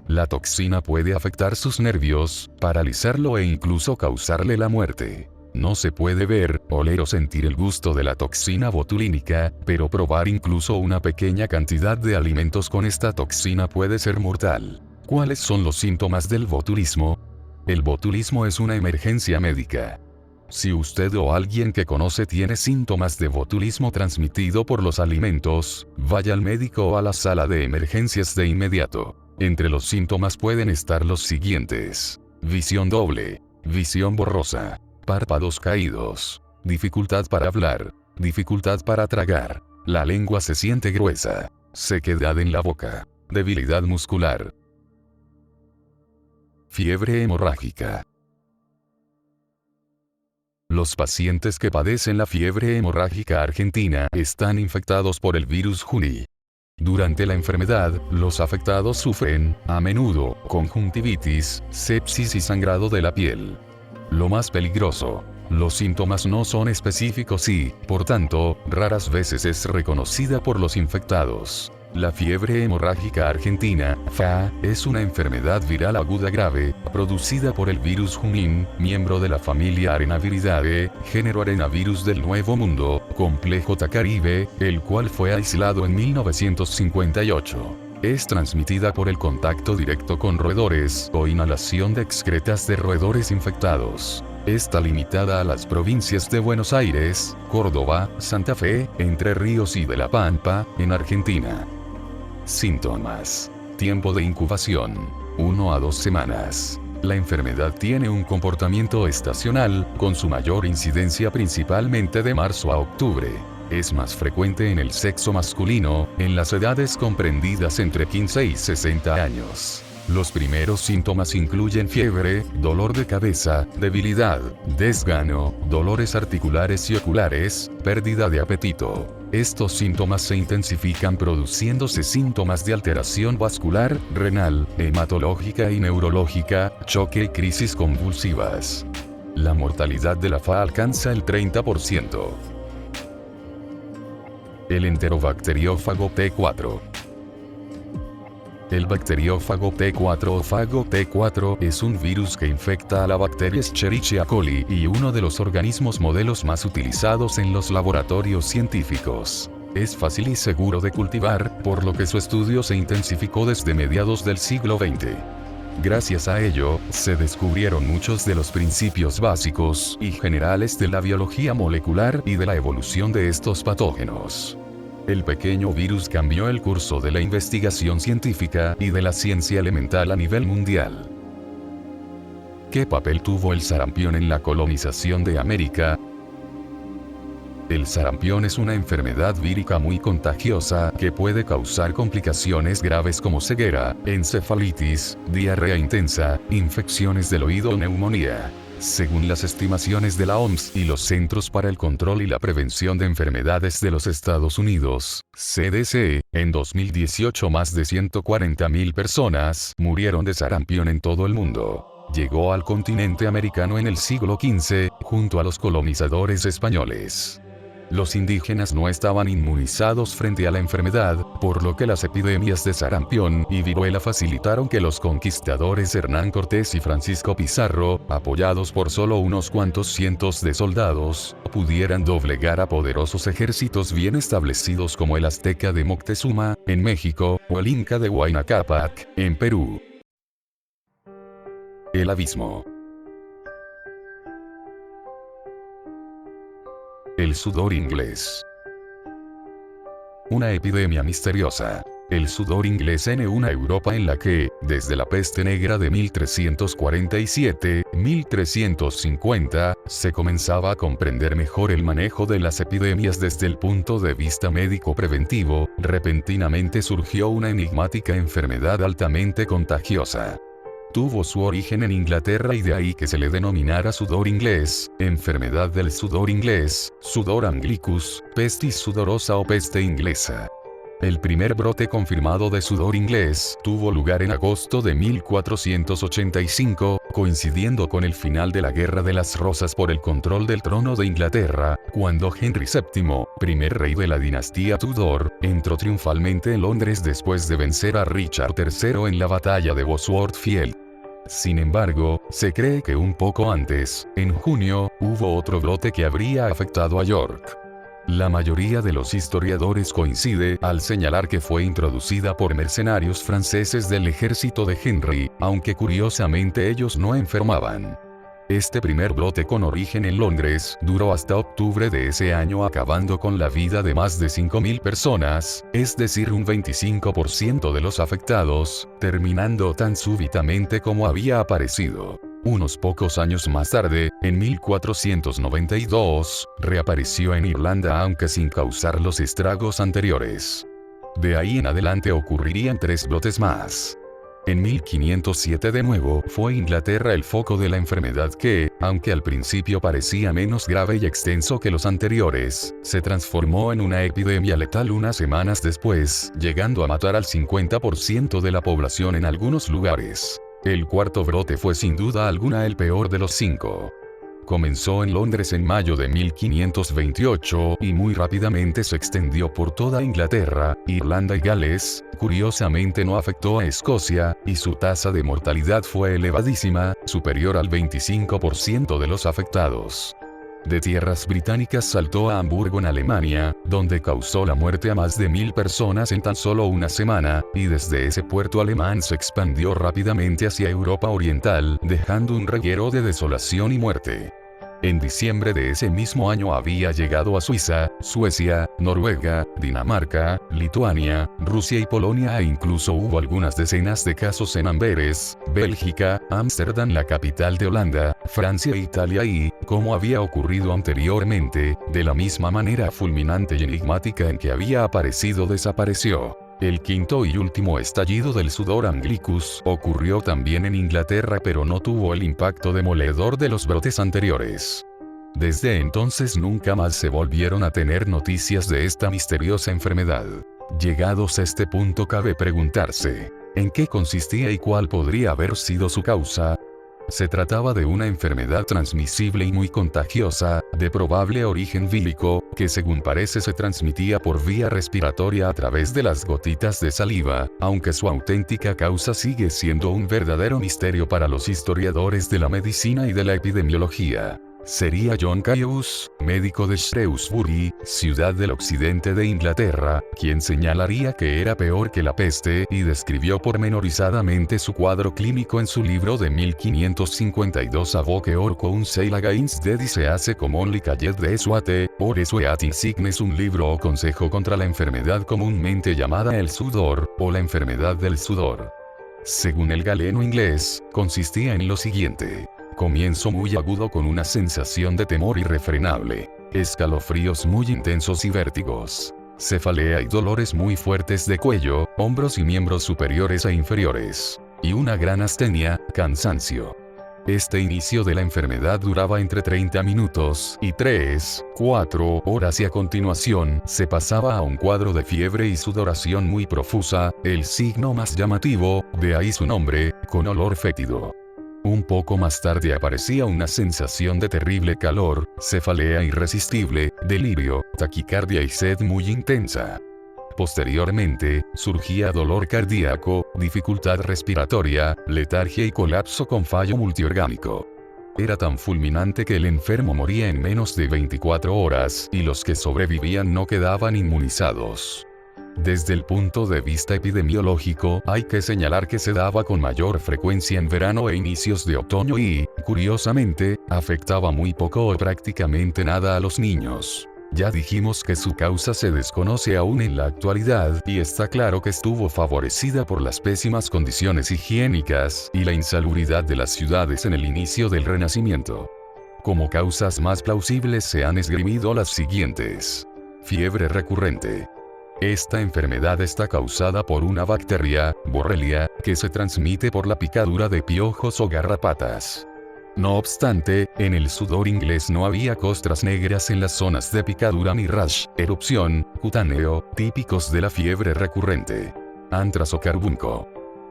Speaker 1: La toxina puede afectar sus nervios, paralizarlo e incluso causarle la muerte. No se puede ver, oler o sentir el gusto de la toxina botulínica, pero probar incluso una pequeña cantidad de alimentos con esta toxina puede ser mortal. ¿Cuáles son los síntomas del botulismo? El botulismo es una emergencia médica. Si usted o alguien que conoce tiene síntomas de botulismo transmitido por los alimentos, vaya al médico o a la sala de emergencias de inmediato. Entre los síntomas pueden estar los siguientes: visión doble, visión borrosa, párpados caídos, dificultad para hablar, dificultad para tragar, la lengua se siente gruesa, sequedad en la boca, debilidad muscular. Fiebre hemorrágica. Los pacientes que padecen la fiebre hemorrágica argentina están infectados por el virus Juni. Durante la enfermedad, los afectados sufren, a menudo, conjuntivitis, sepsis y sangrado de la piel. Lo más peligroso: los síntomas no son específicos y, por tanto, raras veces es reconocida por los infectados. La fiebre hemorrágica argentina, FA, es una enfermedad viral aguda grave, producida por el virus Junín, miembro de la familia Arenaviridae, género Arenavirus del Nuevo Mundo, complejo T-Caribe, el cual fue aislado en 1958. Es transmitida por el contacto directo con roedores o inhalación de excretas de roedores infectados. Está limitada a las provincias de Buenos Aires, Córdoba, Santa Fe, Entre Ríos y de La Pampa, en Argentina. Síntomas. Tiempo de incubación: 1 a 2 semanas. La enfermedad tiene un comportamiento estacional, con su mayor incidencia principalmente de marzo a octubre. Es más frecuente en el sexo masculino, en las edades comprendidas entre 15 y 60 años. Los primeros síntomas incluyen fiebre, dolor de cabeza, debilidad, desgano, dolores articulares y oculares, pérdida de apetito. Estos síntomas se intensifican produciéndose síntomas de alteración vascular, renal, hematológica y neurológica, choque y crisis convulsivas. La mortalidad de la FA alcanza el 30%. El enterobacteriófago T4. El bacteriófago T4 o fago T4 es un virus que infecta a la bacteria Escherichia coli y uno de los organismos modelos más utilizados en los laboratorios científicos. Es fácil y seguro de cultivar, por lo que su estudio se intensificó desde mediados del siglo XX. Gracias a ello, se descubrieron muchos de los principios básicos y generales de la biología molecular y de la evolución de estos patógenos. El pequeño virus cambió el curso de la investigación científica y de la ciencia elemental a nivel mundial. ¿Qué papel tuvo el sarampión en la colonización de América? El sarampión es una enfermedad vírica muy contagiosa que puede causar complicaciones graves como ceguera, encefalitis, diarrea intensa, infecciones del oído o neumonía. Según las estimaciones de la OMS y los Centros para el Control y la Prevención de Enfermedades de los Estados Unidos, CDC, en 2018 más de 140.000 personas murieron de sarampión en todo el mundo. Llegó al continente americano en el siglo XV, junto a los colonizadores españoles. Los indígenas no estaban inmunizados frente a la enfermedad, por lo que las epidemias de sarampión y viruela facilitaron que los conquistadores Hernán Cortés y Francisco Pizarro, apoyados por solo unos cuantos cientos de soldados, pudieran doblegar a poderosos ejércitos bien establecidos como el azteca de Moctezuma, en México, o el inca de Huayna Cápac, en Perú. El abismo. El sudor inglés. Una epidemia misteriosa. El sudor inglés en una Europa en la que, desde la peste negra de 1347-1350, se comenzaba a comprender mejor el manejo de las epidemias desde el punto de vista médico preventivo, repentinamente surgió una enigmática enfermedad altamente contagiosa. Tuvo su origen en Inglaterra y de ahí que se le denominara sudor inglés, enfermedad del sudor inglés, sudor anglicus, pestis sudorosa o peste inglesa. El primer brote confirmado de sudor inglés tuvo lugar en agosto de 1485, coincidiendo con el final de la Guerra de las Rosas por el control del trono de Inglaterra, cuando Henry VII, primer rey de la dinastía Tudor, entró triunfalmente en Londres después de vencer a Richard III en la batalla de Bosworth Field. Sin embargo, se cree que un poco antes, en junio, hubo otro brote que habría afectado a York. La mayoría de los historiadores coincide al señalar que fue introducida por mercenarios franceses del ejército de Henry, aunque curiosamente ellos no enfermaban. Este primer brote con origen en Londres duró hasta octubre de ese año, acabando con la vida de más de 5.000 personas, es decir un 25% de los afectados, terminando tan súbitamente como había aparecido. Unos pocos años más tarde, en 1492, reapareció en Irlanda aunque sin causar los estragos anteriores. De ahí en adelante ocurrirían 3 brotes más. En 1507 de nuevo fue Inglaterra el foco de la enfermedad que, aunque al principio parecía menos grave y extenso que los anteriores, se transformó en una epidemia letal unas semanas después, llegando a matar al 50% de la población en algunos lugares. El cuarto brote fue sin duda alguna el peor de los 5. Comenzó en Londres en mayo de 1528 y muy rápidamente se extendió por toda Inglaterra, Irlanda y Gales. Curiosamente no afectó a Escocia, y su tasa de mortalidad fue elevadísima, superior al 25% de los afectados. De tierras británicas saltó a Hamburgo en Alemania, donde causó la muerte a más de 1000 personas en tan solo una semana, y desde ese puerto alemán se expandió rápidamente hacia Europa Oriental, dejando un reguero de desolación y muerte. En diciembre de ese mismo año había llegado a Suiza, Suecia, Noruega, Dinamarca, Lituania, Rusia y Polonia, e incluso hubo algunas decenas de casos en Amberes, Bélgica, Ámsterdam, la capital de Holanda, Francia e Italia, y, como había ocurrido anteriormente, de la misma manera fulminante y enigmática en que había aparecido, desapareció. El quinto y último estallido del sudor Anglicus ocurrió también en Inglaterra, pero no tuvo el impacto demoledor de los brotes anteriores. Desde entonces nunca más se volvieron a tener noticias de esta misteriosa enfermedad. Llegados a este punto, cabe preguntarse, ¿en qué consistía y cuál podría haber sido su causa? Se trataba de una enfermedad transmisible y muy contagiosa, de probable origen vírico, que según parece se transmitía por vía respiratoria a través de las gotitas de saliva, aunque su auténtica causa sigue siendo un verdadero misterio para los historiadores de la medicina y de la epidemiología. Sería John Caius, médico de Shrewsbury, ciudad del occidente de Inglaterra, quien señalaría que era peor que la peste, y describió pormenorizadamente su cuadro clínico en su libro de 1552 A Book or Counsel Against the Disease Commonly Called the Sweat, or Sweating Sickness, un libro o consejo contra la enfermedad comúnmente llamada el sudor, o la enfermedad del sudor. Según el galeno inglés, consistía en lo siguiente. Comienzo muy agudo con una sensación de temor irrefrenable, escalofríos muy intensos y vértigos, cefalea y dolores muy fuertes de cuello, hombros y miembros superiores e inferiores, y una gran astenia, cansancio. Este inicio de la enfermedad duraba entre 30 minutos y 3-4 horas, y a continuación se pasaba a un cuadro de fiebre y sudoración muy profusa, el signo más llamativo, de ahí su nombre, con olor fétido. Un poco más tarde aparecía una sensación de terrible calor, cefalea irresistible, delirio, taquicardia y sed muy intensa. Posteriormente, surgía dolor cardíaco, dificultad respiratoria, letargia y colapso con fallo multiorgánico. Era tan fulminante que el enfermo moría en menos de 24 horas, y los que sobrevivían no quedaban inmunizados. Desde el punto de vista epidemiológico, hay que señalar que se daba con mayor frecuencia en verano e inicios de otoño y, curiosamente, afectaba muy poco o prácticamente nada a los niños. Ya dijimos que su causa se desconoce aún en la actualidad, y está claro que estuvo favorecida por las pésimas condiciones higiénicas y la insalubridad de las ciudades en el inicio del Renacimiento. Como causas más plausibles se han esgrimido las siguientes. Fiebre recurrente. Esta enfermedad está causada por una bacteria, Borrelia, que se transmite por la picadura de piojos o garrapatas. No obstante, en el sudor inglés no había costras negras en las zonas de picadura ni rash, erupción, cutáneo, típicos de la fiebre recurrente. Antras o carbunco.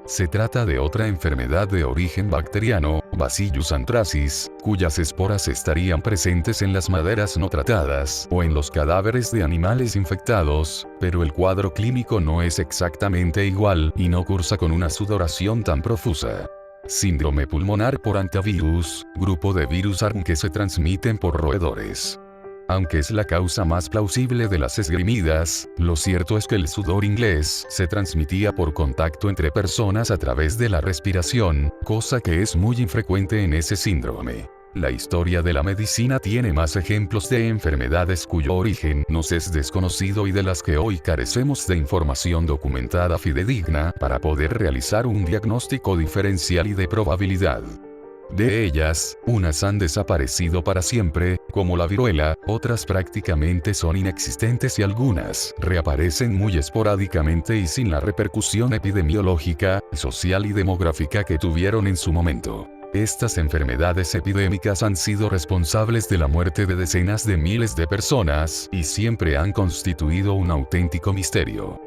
Speaker 1: Se trata de otra enfermedad de origen bacteriano, Bacillus anthracis, cuyas esporas estarían presentes en las maderas no tratadas o en los cadáveres de animales infectados, pero el cuadro clínico no es exactamente igual y no cursa con una sudoración tan profusa. Síndrome pulmonar por hantavirus, grupo de virus ARN que se transmiten por roedores. Aunque es la causa más plausible de las esgrimidas, lo cierto es que el sudor inglés se transmitía por contacto entre personas a través de la respiración, cosa que es muy infrecuente en ese síndrome. La historia de la medicina tiene más ejemplos de enfermedades cuyo origen nos es desconocido y de las que hoy carecemos de información documentada fidedigna para poder realizar un diagnóstico diferencial y de probabilidad. De ellas, unas han desaparecido para siempre, como la viruela, otras prácticamente son inexistentes y algunas reaparecen muy esporádicamente y sin la repercusión epidemiológica, social y demográfica que tuvieron en su momento. Estas enfermedades epidémicas han sido responsables de la muerte de decenas de miles de personas y siempre han constituido un auténtico misterio.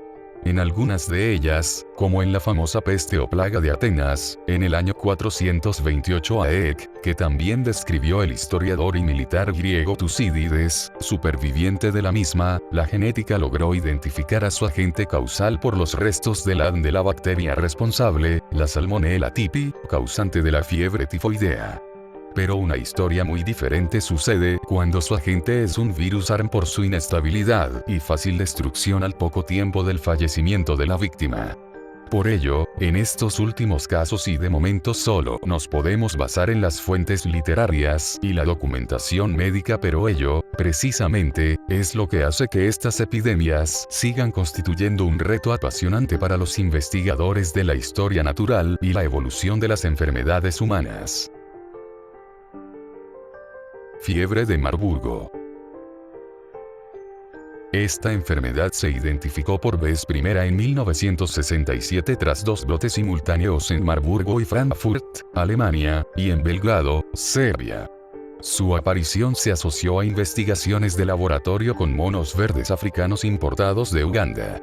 Speaker 1: En algunas de ellas, como en la famosa peste o plaga de Atenas, en el año 428 a.E., que también describió el historiador y militar griego Tucídides, superviviente de la misma, la genética logró identificar a su agente causal por los restos del ADN de la bacteria responsable, la Salmonella typhi, causante de la fiebre tifoidea. Pero una historia muy diferente sucede cuando su agente es un virus ARN por su inestabilidad y fácil destrucción al poco tiempo del fallecimiento de la víctima. Por ello, en estos últimos casos y de momento solo nos podemos basar en las fuentes literarias y la documentación médica, pero ello, precisamente, es lo que hace que estas epidemias sigan constituyendo un reto apasionante para los investigadores de la historia natural y la evolución de las enfermedades humanas. Fiebre de Marburgo. Esta enfermedad se identificó por vez primera en 1967 tras dos brotes simultáneos en Marburgo y Frankfurt, Alemania, y en Belgrado, Serbia. Su aparición se asoció a investigaciones de laboratorio con monos verdes africanos importados de Uganda.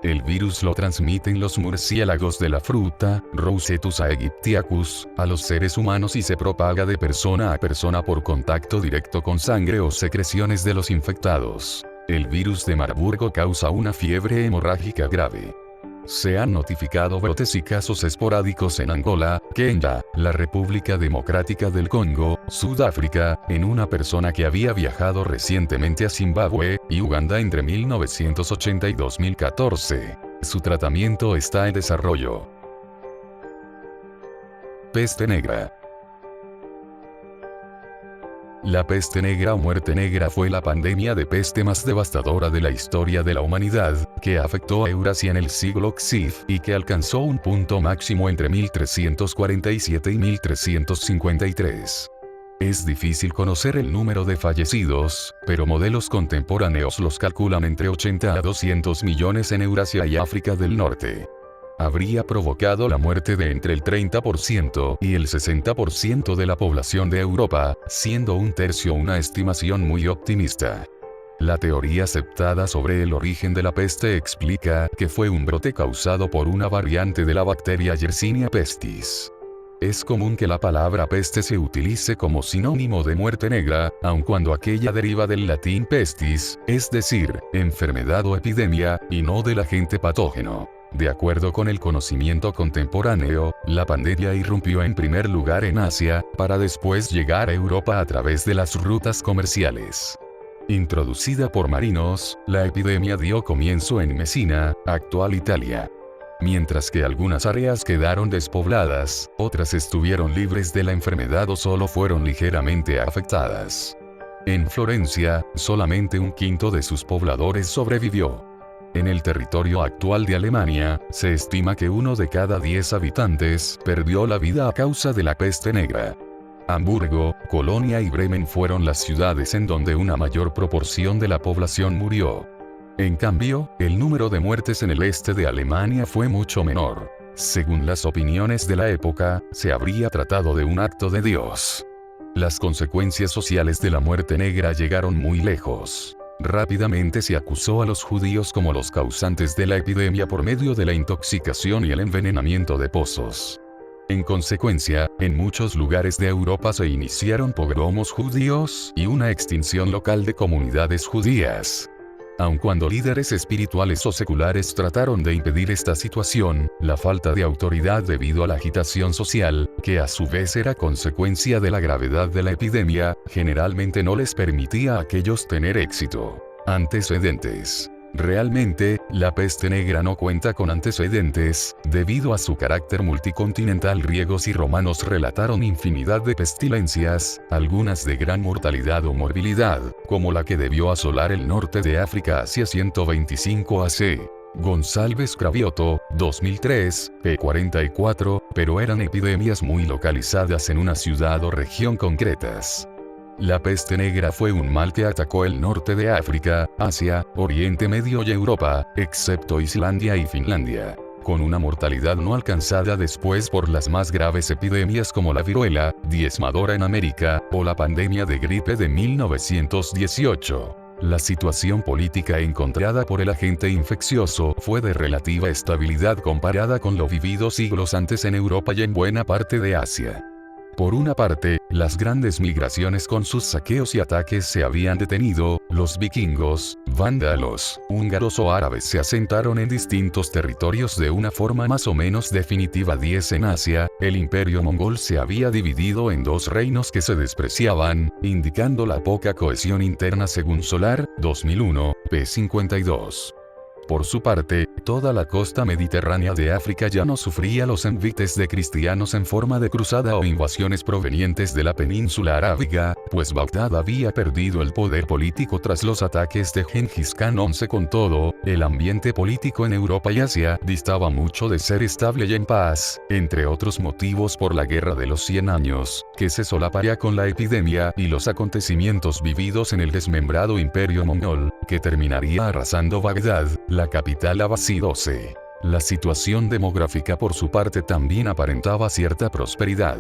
Speaker 1: El virus lo transmiten los murciélagos de la fruta, Rhosetus aegyptiacus, a los seres humanos y se propaga de persona a persona por contacto directo con sangre o secreciones de los infectados. El virus de Marburgo causa una fiebre hemorrágica grave. Se han notificado brotes y casos esporádicos en Angola, Kenia, la República Democrática del Congo, Sudáfrica, en una persona que había viajado recientemente a Zimbabue, y Uganda entre 1980 y 2014. Su tratamiento está en desarrollo. Peste negra. La peste negra o muerte negra fue la pandemia de peste más devastadora de la historia de la humanidad, que afectó a Eurasia en el siglo XIV y que alcanzó un punto máximo entre 1347 y 1353. Es difícil conocer el número de fallecidos, pero modelos contemporáneos los calculan entre 80 a 200 millones en Eurasia y África del Norte. Habría provocado la muerte de entre el 30% y el 60% de la población de Europa, siendo un tercio una estimación muy optimista. La teoría aceptada sobre el origen de la peste explica que fue un brote causado por una variante de la bacteria Yersinia pestis. Es común que la palabra peste se utilice como sinónimo de muerte negra, aun cuando aquella deriva del latín pestis, es decir, enfermedad o epidemia, y no del agente patógeno. De acuerdo con el conocimiento contemporáneo, la pandemia irrumpió en primer lugar en Asia, para después llegar a Europa a través de las rutas comerciales. Introducida por marinos, la epidemia dio comienzo en Messina, actual Italia. Mientras que algunas áreas quedaron despobladas, otras estuvieron libres de la enfermedad o solo fueron ligeramente afectadas. En Florencia, solamente un quinto de sus pobladores sobrevivió. En el territorio actual de Alemania, se estima que 1 de cada 10 habitantes perdió la vida a causa de la peste negra. Hamburgo, Colonia y Bremen fueron las ciudades en donde una mayor proporción de la población murió. En cambio, el número de muertes en el este de Alemania fue mucho menor. Según las opiniones de la época, se habría tratado de un acto de Dios. Las consecuencias sociales de la muerte negra llegaron muy lejos. Rápidamente se acusó a los judíos como los causantes de la epidemia por medio de la intoxicación y el envenenamiento de pozos. En consecuencia, en muchos lugares de Europa se iniciaron pogromos judíos y una extinción local de comunidades judías. Aun cuando líderes espirituales o seculares trataron de impedir esta situación, la falta de autoridad debido a la agitación social, que a su vez era consecuencia de la gravedad de la epidemia, generalmente no les permitía a aquellos tener éxito. Antecedentes. Realmente, la peste negra no cuenta con antecedentes, debido a su carácter multicontinental. Griegos y romanos relataron infinidad de pestilencias, algunas de gran mortalidad o morbilidad, como la que debió asolar el norte de África hacia 125 AC. González Cravioto, 2003, p. 44, pero eran epidemias muy localizadas en una ciudad o región concretas. La peste negra fue un mal que atacó el norte de África, Asia, Oriente Medio y Europa, excepto Islandia y Finlandia, con una mortalidad no alcanzada después por las más graves epidemias como la viruela, diezmadora en América, o la pandemia de gripe de 1918. La situación política encontrada por el agente infeccioso fue de relativa estabilidad comparada con lo vivido siglos antes en Europa y en buena parte de Asia. Por una parte, las grandes migraciones con sus saqueos y ataques se habían detenido, los vikingos, vándalos, húngaros o árabes se asentaron en distintos territorios de una forma más o menos definitiva. 10 En Asia, el imperio mongol se había dividido en dos reinos que se despreciaban, indicando la poca cohesión interna según Solar, 2001, p. 52. Por su parte, toda la costa mediterránea de África ya no sufría los envites de cristianos en forma de cruzada o invasiones provenientes de la península arábiga, pues Bagdad había perdido el poder político tras los ataques de Gengis Khan. Con todo, el ambiente político en Europa y Asia distaba mucho de ser estable y en paz, entre otros motivos por la Guerra de los 100 Años, que se solaparía con la epidemia y los acontecimientos vividos en el desmembrado imperio mongol, que terminaría arrasando Bagdad, la capital abasí. 12. La situación demográfica por su parte también aparentaba cierta prosperidad.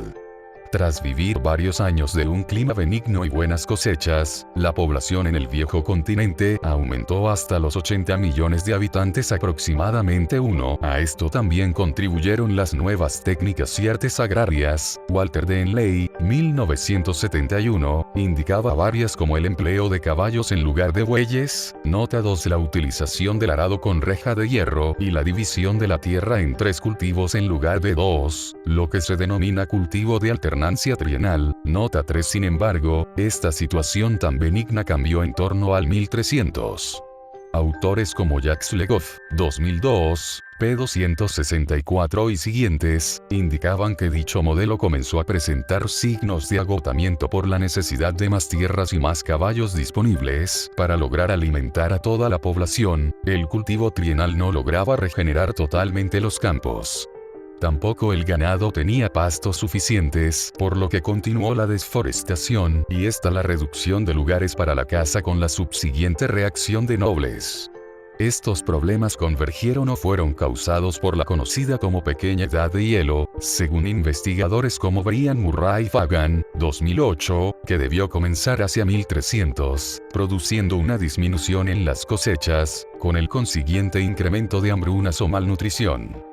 Speaker 1: Tras vivir varios años de un clima benigno y buenas cosechas, la población en el viejo continente aumentó hasta los 80 millones de habitantes aproximadamente. A esto también contribuyeron las nuevas técnicas y artes agrarias. Walter Denley, 1971, indicaba varias como el empleo de caballos en lugar de bueyes. Nota 2. La utilización del arado con reja de hierro y la división de la tierra en 3 cultivos en lugar de 2, lo que se denomina cultivo de alternancia trienal. Nota 3. Sin embargo, esta situación tan benigna cambió en torno al 1300. Autores como Jacques Legoff, 2002, p. 264 y siguientes, indicaban que dicho modelo comenzó a presentar signos de agotamiento por la necesidad de más tierras y más caballos disponibles. Para lograr alimentar a toda la población, el cultivo trienal no lograba regenerar totalmente los campos. Tampoco el ganado tenía pastos suficientes, por lo que continuó la desforestación y la reducción de lugares para la caza con la subsiguiente reacción de nobles. Estos problemas convergieron o fueron causados por la conocida como Pequeña Edad de Hielo, según investigadores como Brian Murray Fagan, 2008, que debió comenzar hacia 1300, produciendo una disminución en las cosechas, con el consiguiente incremento de hambrunas o malnutrición.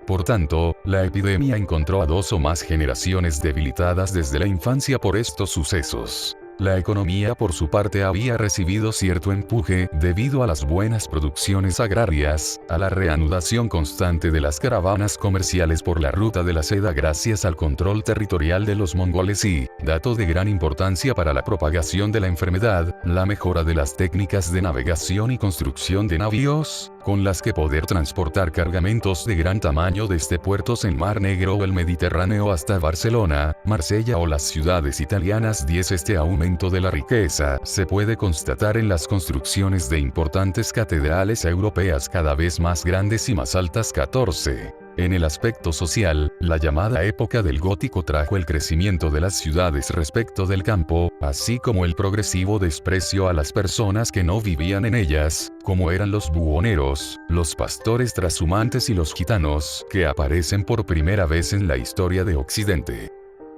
Speaker 1: Por tanto, la epidemia encontró a 2 o más generaciones debilitadas desde la infancia por estos sucesos. La economía por su parte había recibido cierto empuje debido a las buenas producciones agrarias, a la reanudación constante de las caravanas comerciales por la ruta de la seda gracias al control territorial de los mongoles y, dato de gran importancia para la propagación de la enfermedad, la mejora de las técnicas de navegación y construcción de navíos, con las que poder transportar cargamentos de gran tamaño desde puertos en Mar Negro o el Mediterráneo hasta Barcelona, Marsella o las ciudades italianas. 10 Este aumento de la riqueza se puede constatar en las construcciones de importantes catedrales europeas cada vez más grandes y más altas. 14. En el aspecto social, la llamada época del gótico trajo el crecimiento de las ciudades respecto del campo, así como el progresivo desprecio a las personas que no vivían en ellas, como eran los buhoneros, los pastores trashumantes y los gitanos, que aparecen por primera vez en la historia de Occidente.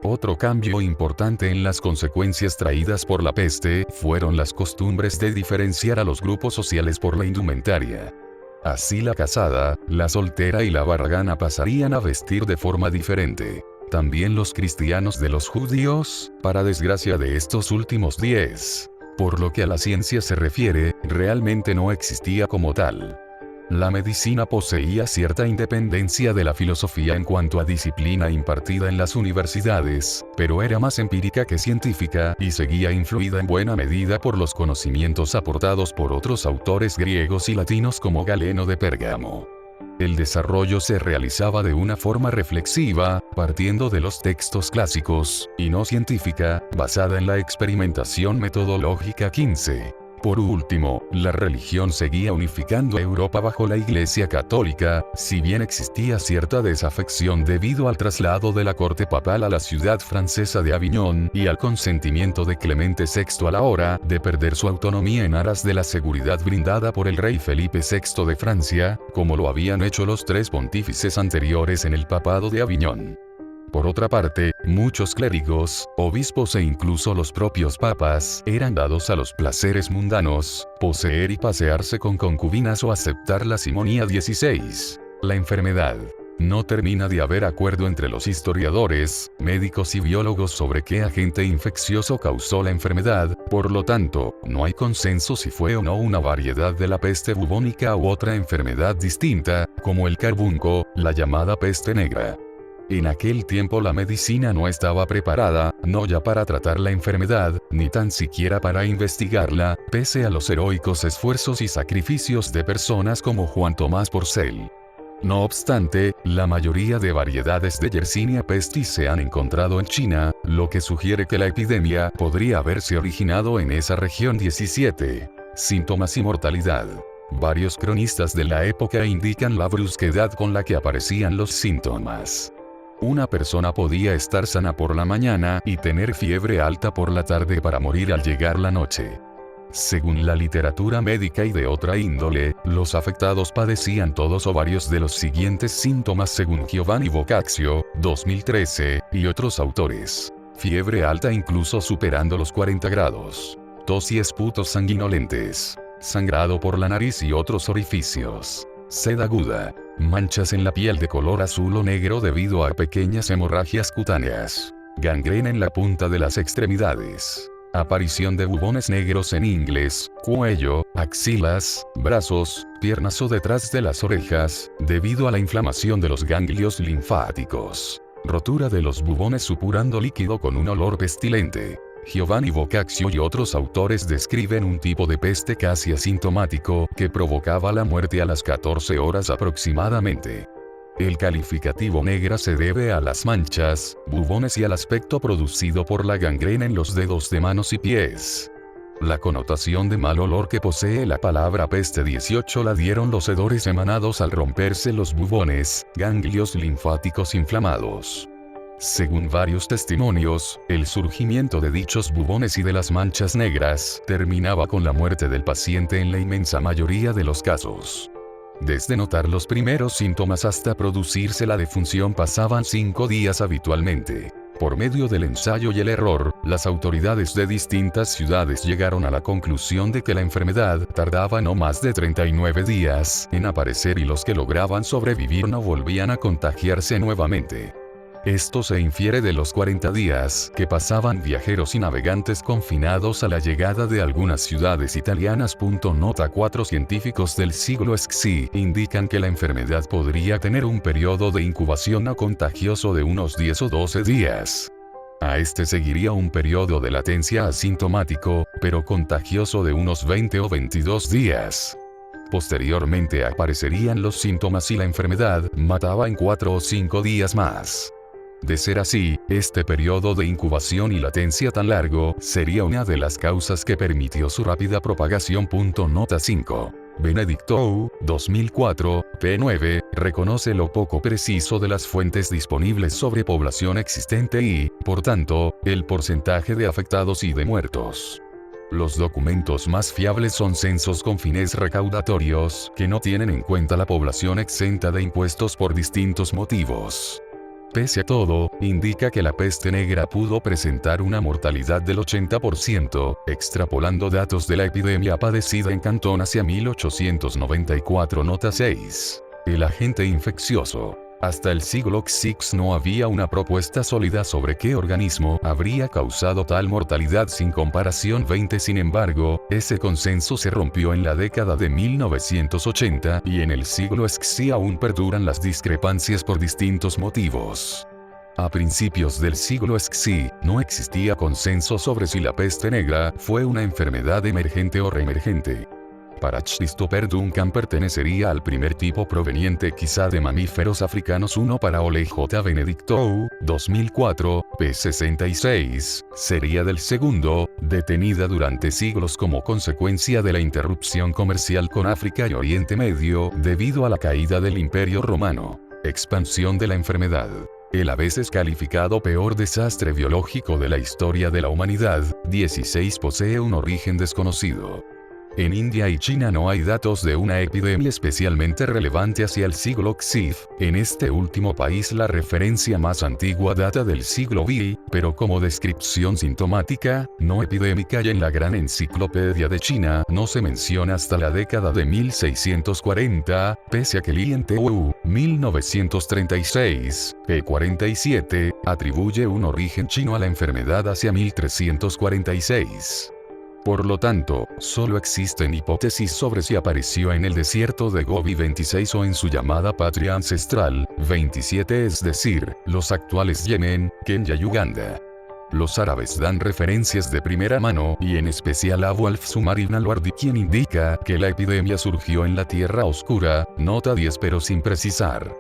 Speaker 1: Otro cambio importante en las consecuencias traídas por la peste fueron las costumbres de diferenciar a los grupos sociales por la indumentaria. Así la casada, la soltera y la barragana pasarían a vestir de forma diferente. También los cristianos de los judíos, para desgracia de estos últimos 10. Por lo que a la ciencia se refiere, realmente no existía como tal. La medicina poseía cierta independencia de la filosofía en cuanto a disciplina impartida en las universidades, pero era más empírica que científica y seguía influida en buena medida por los conocimientos aportados por otros autores griegos y latinos como Galeno de Pérgamo. El desarrollo se realizaba de una forma reflexiva, partiendo de los textos clásicos, y no científica, basada en la experimentación metodológica. 15. Por último, la religión seguía unificando a Europa bajo la Iglesia Católica, si bien existía cierta desafección debido al traslado de la corte papal a la ciudad francesa de Aviñón y al consentimiento de Clemente VI a la hora de perder su autonomía en aras de la seguridad brindada por el rey Felipe VI de Francia, como lo habían hecho los 3 pontífices anteriores en el papado de Aviñón. Por otra parte, muchos clérigos, obispos e incluso los propios papas eran dados a los placeres mundanos, poseer y pasearse con concubinas o aceptar la simonía. 16. La enfermedad. no termina de haber acuerdo entre los historiadores, médicos y biólogos sobre qué agente infeccioso causó la enfermedad, por lo tanto, no hay consenso si fue o no una variedad de la peste bubónica u otra enfermedad distinta, como el carbunco, la llamada peste negra. En aquel tiempo la medicina no estaba preparada, no ya para tratar la enfermedad, ni tan siquiera para investigarla, pese a los heroicos esfuerzos y sacrificios de personas como Juan Tomás Porcel. No obstante, la mayoría de variedades de Yersinia pestis se han encontrado en China, lo que sugiere que la epidemia podría haberse originado en esa región. 17. Síntomas y mortalidad. Varios cronistas de la época indican la brusquedad con la que aparecían los síntomas. Una persona podía estar sana por la mañana y tener fiebre alta por la tarde para morir al llegar la noche. Según la literatura médica y de otra índole, los afectados padecían todos o varios de los siguientes síntomas según Giovanni Boccaccio, 2013, y otros autores. Fiebre alta incluso superando los 40 grados. Tos y esputos sanguinolentes. Sangrado por la nariz y otros orificios. Sed aguda. Manchas en la piel de color azul o negro debido a pequeñas hemorragias cutáneas. Gangrena en la punta de las extremidades. Aparición de bubones negros en ingles, cuello, axilas, brazos, piernas o detrás de las orejas, debido a la inflamación de los ganglios linfáticos. Rotura de los bubones supurando líquido con un olor pestilente. Giovanni Boccaccio y otros autores describen un tipo de peste casi asintomático que provocaba la muerte a las 14 horas aproximadamente. El calificativo negra se debe a las manchas, bubones y al aspecto producido por la gangrena en los dedos de manos y pies. La connotación de mal olor que posee la palabra peste 18 la dieron los hedores emanados al romperse los bubones, ganglios linfáticos inflamados. Según varios testimonios, el surgimiento de dichos bubones y de las manchas negras terminaba con la muerte del paciente en la inmensa mayoría de los casos. Desde notar los primeros síntomas hasta producirse la defunción pasaban 5 días habitualmente. Por medio del ensayo y el error, las autoridades de distintas ciudades llegaron a la conclusión de que la enfermedad tardaba no más de 39 días en aparecer y los que lograban sobrevivir no volvían a contagiarse nuevamente. Esto se infiere de los 40 días que pasaban viajeros y navegantes confinados a la llegada de algunas ciudades italianas. Nota: 4 científicos del siglo XVI indican que la enfermedad podría tener un periodo de incubación no contagioso de unos 10 o 12 días. A este seguiría un periodo de latencia asintomático, pero contagioso de unos 20 o 22 días. Posteriormente aparecerían los síntomas y la enfermedad mataba en 4 o 5 días más. De ser así, este periodo de incubación y latencia tan largo sería una de las causas que permitió su rápida propagación. Nota 5. Benedictou, 2004, p. 9, reconoce lo poco preciso de las fuentes disponibles sobre población existente y, por tanto, el porcentaje de afectados y de muertos. Los documentos más fiables son censos con fines recaudatorios, que no tienen en cuenta la población exenta de impuestos por distintos motivos. Pese a todo, indica que la peste negra pudo presentar una mortalidad del 80%, extrapolando datos de la epidemia padecida en Cantón hacia 1894. Nota 6. El agente infeccioso. Hasta el siglo XVI no había una propuesta sólida sobre qué organismo habría causado tal mortalidad sin comparación. Sin embargo, ese consenso se rompió en la década de 1980 y en el siglo XVI aún perduran las discrepancias por distintos motivos. A principios del siglo XVI, no existía consenso sobre si la peste negra fue una enfermedad emergente o reemergente. Para Christopher Duncan pertenecería al primer tipo proveniente quizá de mamíferos africanos. Para Ole J. Benedictou, 2004, p. 66, sería del segundo, detenida durante siglos como consecuencia de la interrupción comercial con África y Oriente Medio debido a la caída del Imperio Romano. Expansión de la enfermedad. El a veces calificado peor desastre biológico de la historia de la humanidad, 16 posee un origen desconocido. En India y China no hay datos de una epidemia especialmente relevante hacia el siglo XIV. En este último país la referencia más antigua data del siglo VI, pero como descripción sintomática, no epidémica, y en la gran enciclopedia de China no se menciona hasta la década de 1640, pese a que el INTU 1936, p. 47, atribuye un origen chino a la enfermedad hacia 1346. Por lo tanto, solo existen hipótesis sobre si apareció en el desierto de Gobi 26 o en su llamada patria ancestral, 27, es decir, los actuales Yemen, Kenia y Uganda. Los árabes dan referencias de primera mano, y en especial Abu al-Sumarin al-Wardi, quien indica que la epidemia surgió en la Tierra Oscura, nota 10, pero sin precisar.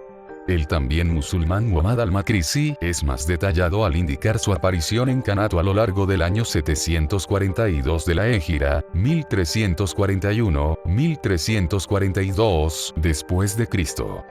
Speaker 1: El también musulmán Muhammad al-Makrisi es más detallado al indicar su aparición en Canato a lo largo del año 742 de la Égira, 1341-1342 después de Cristo.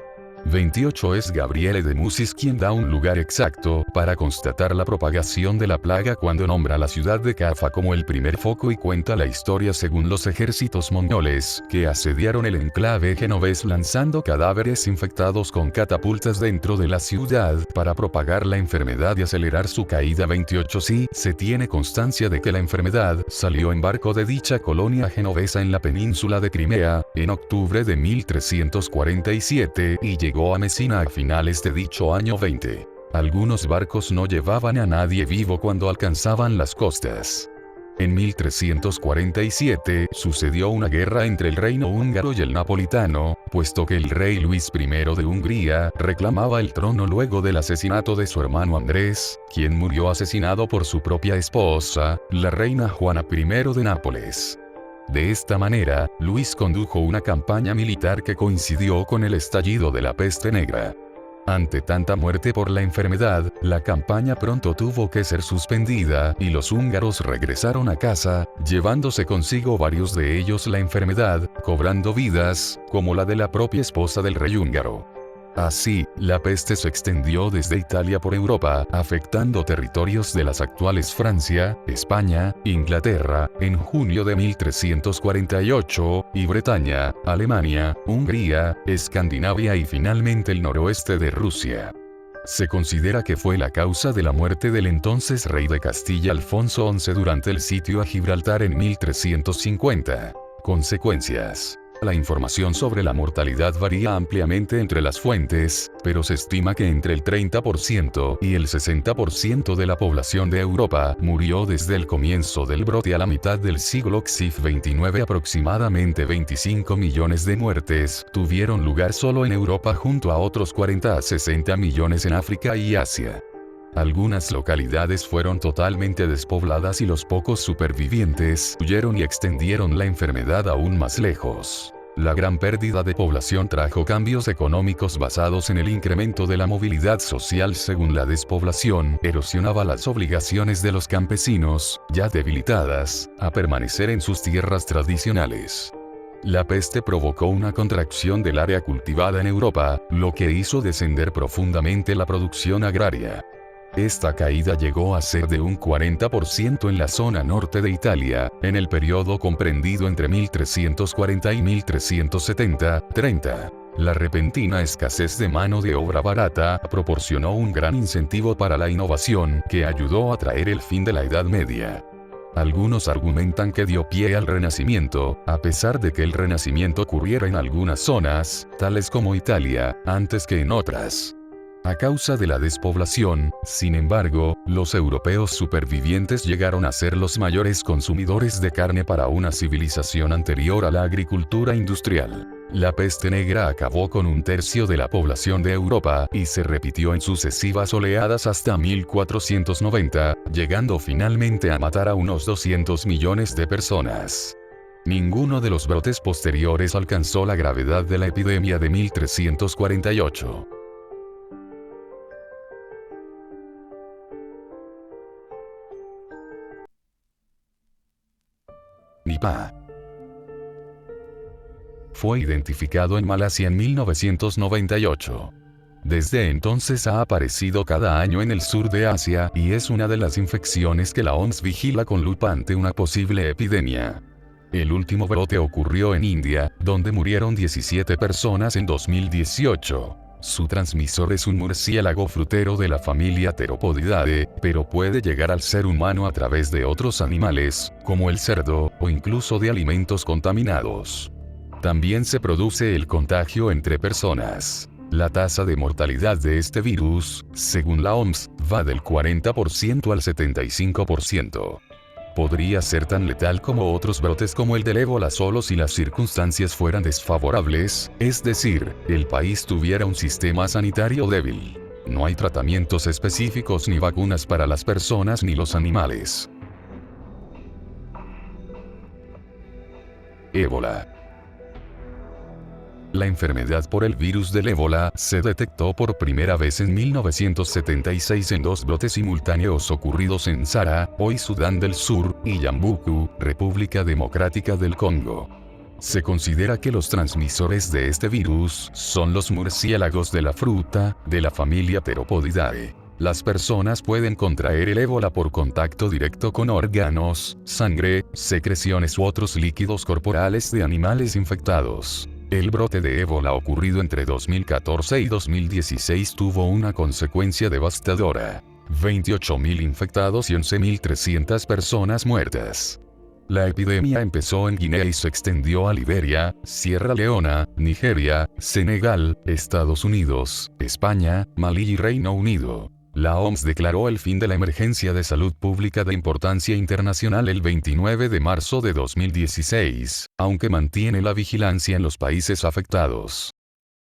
Speaker 1: 28 es Gabriele de Musis quien da un lugar exacto para constatar la propagación de la plaga cuando nombra la ciudad de Cafa como el primer foco y cuenta la historia según los ejércitos mongoles que asediaron el enclave genovés lanzando cadáveres infectados con catapultas dentro de la ciudad para propagar la enfermedad y acelerar su caída. 28 sí se tiene constancia de que la enfermedad salió en barco de dicha colonia genovesa en la península de Crimea en octubre de 1347 y llegó a Mesina a finales de dicho año 20. Algunos barcos no llevaban a nadie vivo cuando alcanzaban las costas. En 1347 sucedió una guerra entre el reino húngaro y el napolitano, puesto que el rey Luis I de Hungría reclamaba el trono luego del asesinato de su hermano Andrés, quien murió asesinado por su propia esposa, la reina Juana I de Nápoles. De esta manera, Luis condujo una campaña militar que coincidió con el estallido de la peste negra. Ante tanta muerte por la enfermedad, la campaña pronto tuvo que ser suspendida y los húngaros regresaron a casa, llevándose consigo varios de ellos la enfermedad, cobrando vidas, como la de la propia esposa del rey húngaro. Así, la peste se extendió desde Italia por Europa, afectando territorios de las actuales Francia, España, Inglaterra, en junio de 1348, y Bretaña, Alemania, Hungría, Escandinavia y finalmente el noroeste de Rusia. Se considera que fue la causa de la muerte del entonces rey de Castilla Alfonso XI durante el sitio a Gibraltar en 1350. Consecuencias. La información sobre la mortalidad varía ampliamente entre las fuentes, pero se estima que entre el 30% y el 60% de la población de Europa murió desde el comienzo del brote a la mitad del siglo XIV. Aproximadamente 25 millones de muertes tuvieron lugar solo en Europa junto a otros 40 a 60 millones en África y Asia. Algunas localidades fueron totalmente despobladas y los pocos supervivientes huyeron y extendieron la enfermedad aún más lejos. La gran pérdida de población trajo cambios económicos basados en el incremento de la movilidad social según la despoblación erosionaba las obligaciones de los campesinos, ya debilitadas, a permanecer en sus tierras tradicionales. La peste provocó una contracción del área cultivada en Europa, lo que hizo descender profundamente la producción agraria. Esta caída llegó a ser de un 40% en la zona norte de Italia, en el periodo comprendido entre 1340 y 1370-30. La repentina escasez de mano de obra barata proporcionó un gran incentivo para la innovación que ayudó a traer el fin de la Edad Media. Algunos argumentan que dio pie al Renacimiento, a pesar de que el Renacimiento ocurriera en algunas zonas, tales como Italia, antes que en otras. A causa de la despoblación, sin embargo, los europeos supervivientes llegaron a ser los mayores consumidores de carne para una civilización anterior a la agricultura industrial. La peste negra acabó con un tercio de la población de Europa y se repitió en sucesivas oleadas hasta 1490, llegando finalmente a matar a unos 200 millones de personas. Ninguno de los brotes posteriores alcanzó la gravedad de la epidemia de 1348. Nipah. Fue identificado en Malasia en 1998. Desde entonces ha aparecido cada año en el sur de Asia y es una de las infecciones que la OMS vigila con lupa ante una posible epidemia. El último brote ocurrió en India, donde murieron 17 personas en 2018. Su transmisor es un murciélago frutero de la familia Theropodidae, pero puede llegar al ser humano a través de otros animales, como el cerdo, o incluso de alimentos contaminados. También se produce el contagio entre personas. La tasa de mortalidad de este virus, según la OMS, va del 40% al 75%. Podría ser tan letal como otros brotes como el del ébola solo si las circunstancias fueran desfavorables, es decir, el país tuviera un sistema sanitario débil. No hay tratamientos específicos ni vacunas para las personas ni los animales. Ébola. La enfermedad por el virus del ébola se detectó por primera vez en 1976 en 2 brotes simultáneos ocurridos en Zara, hoy Sudán del Sur, y Yambuku, República Democrática del Congo. Se considera que los transmisores de este virus son los murciélagos de la fruta, de la familia Theropodidae. Las personas pueden contraer el ébola por contacto directo con órganos, sangre, secreciones u otros líquidos corporales de animales infectados. El brote de ébola ocurrido entre 2014 y 2016 tuvo una consecuencia devastadora: 28.000 infectados y 11.300 personas muertas. La epidemia empezó en Guinea y se extendió a Liberia, Sierra Leona, Nigeria, Senegal, Estados Unidos, España, Malí y Reino Unido. La OMS declaró el fin de la emergencia de salud pública de importancia internacional el 29 de marzo de 2016, aunque mantiene la vigilancia en los países afectados.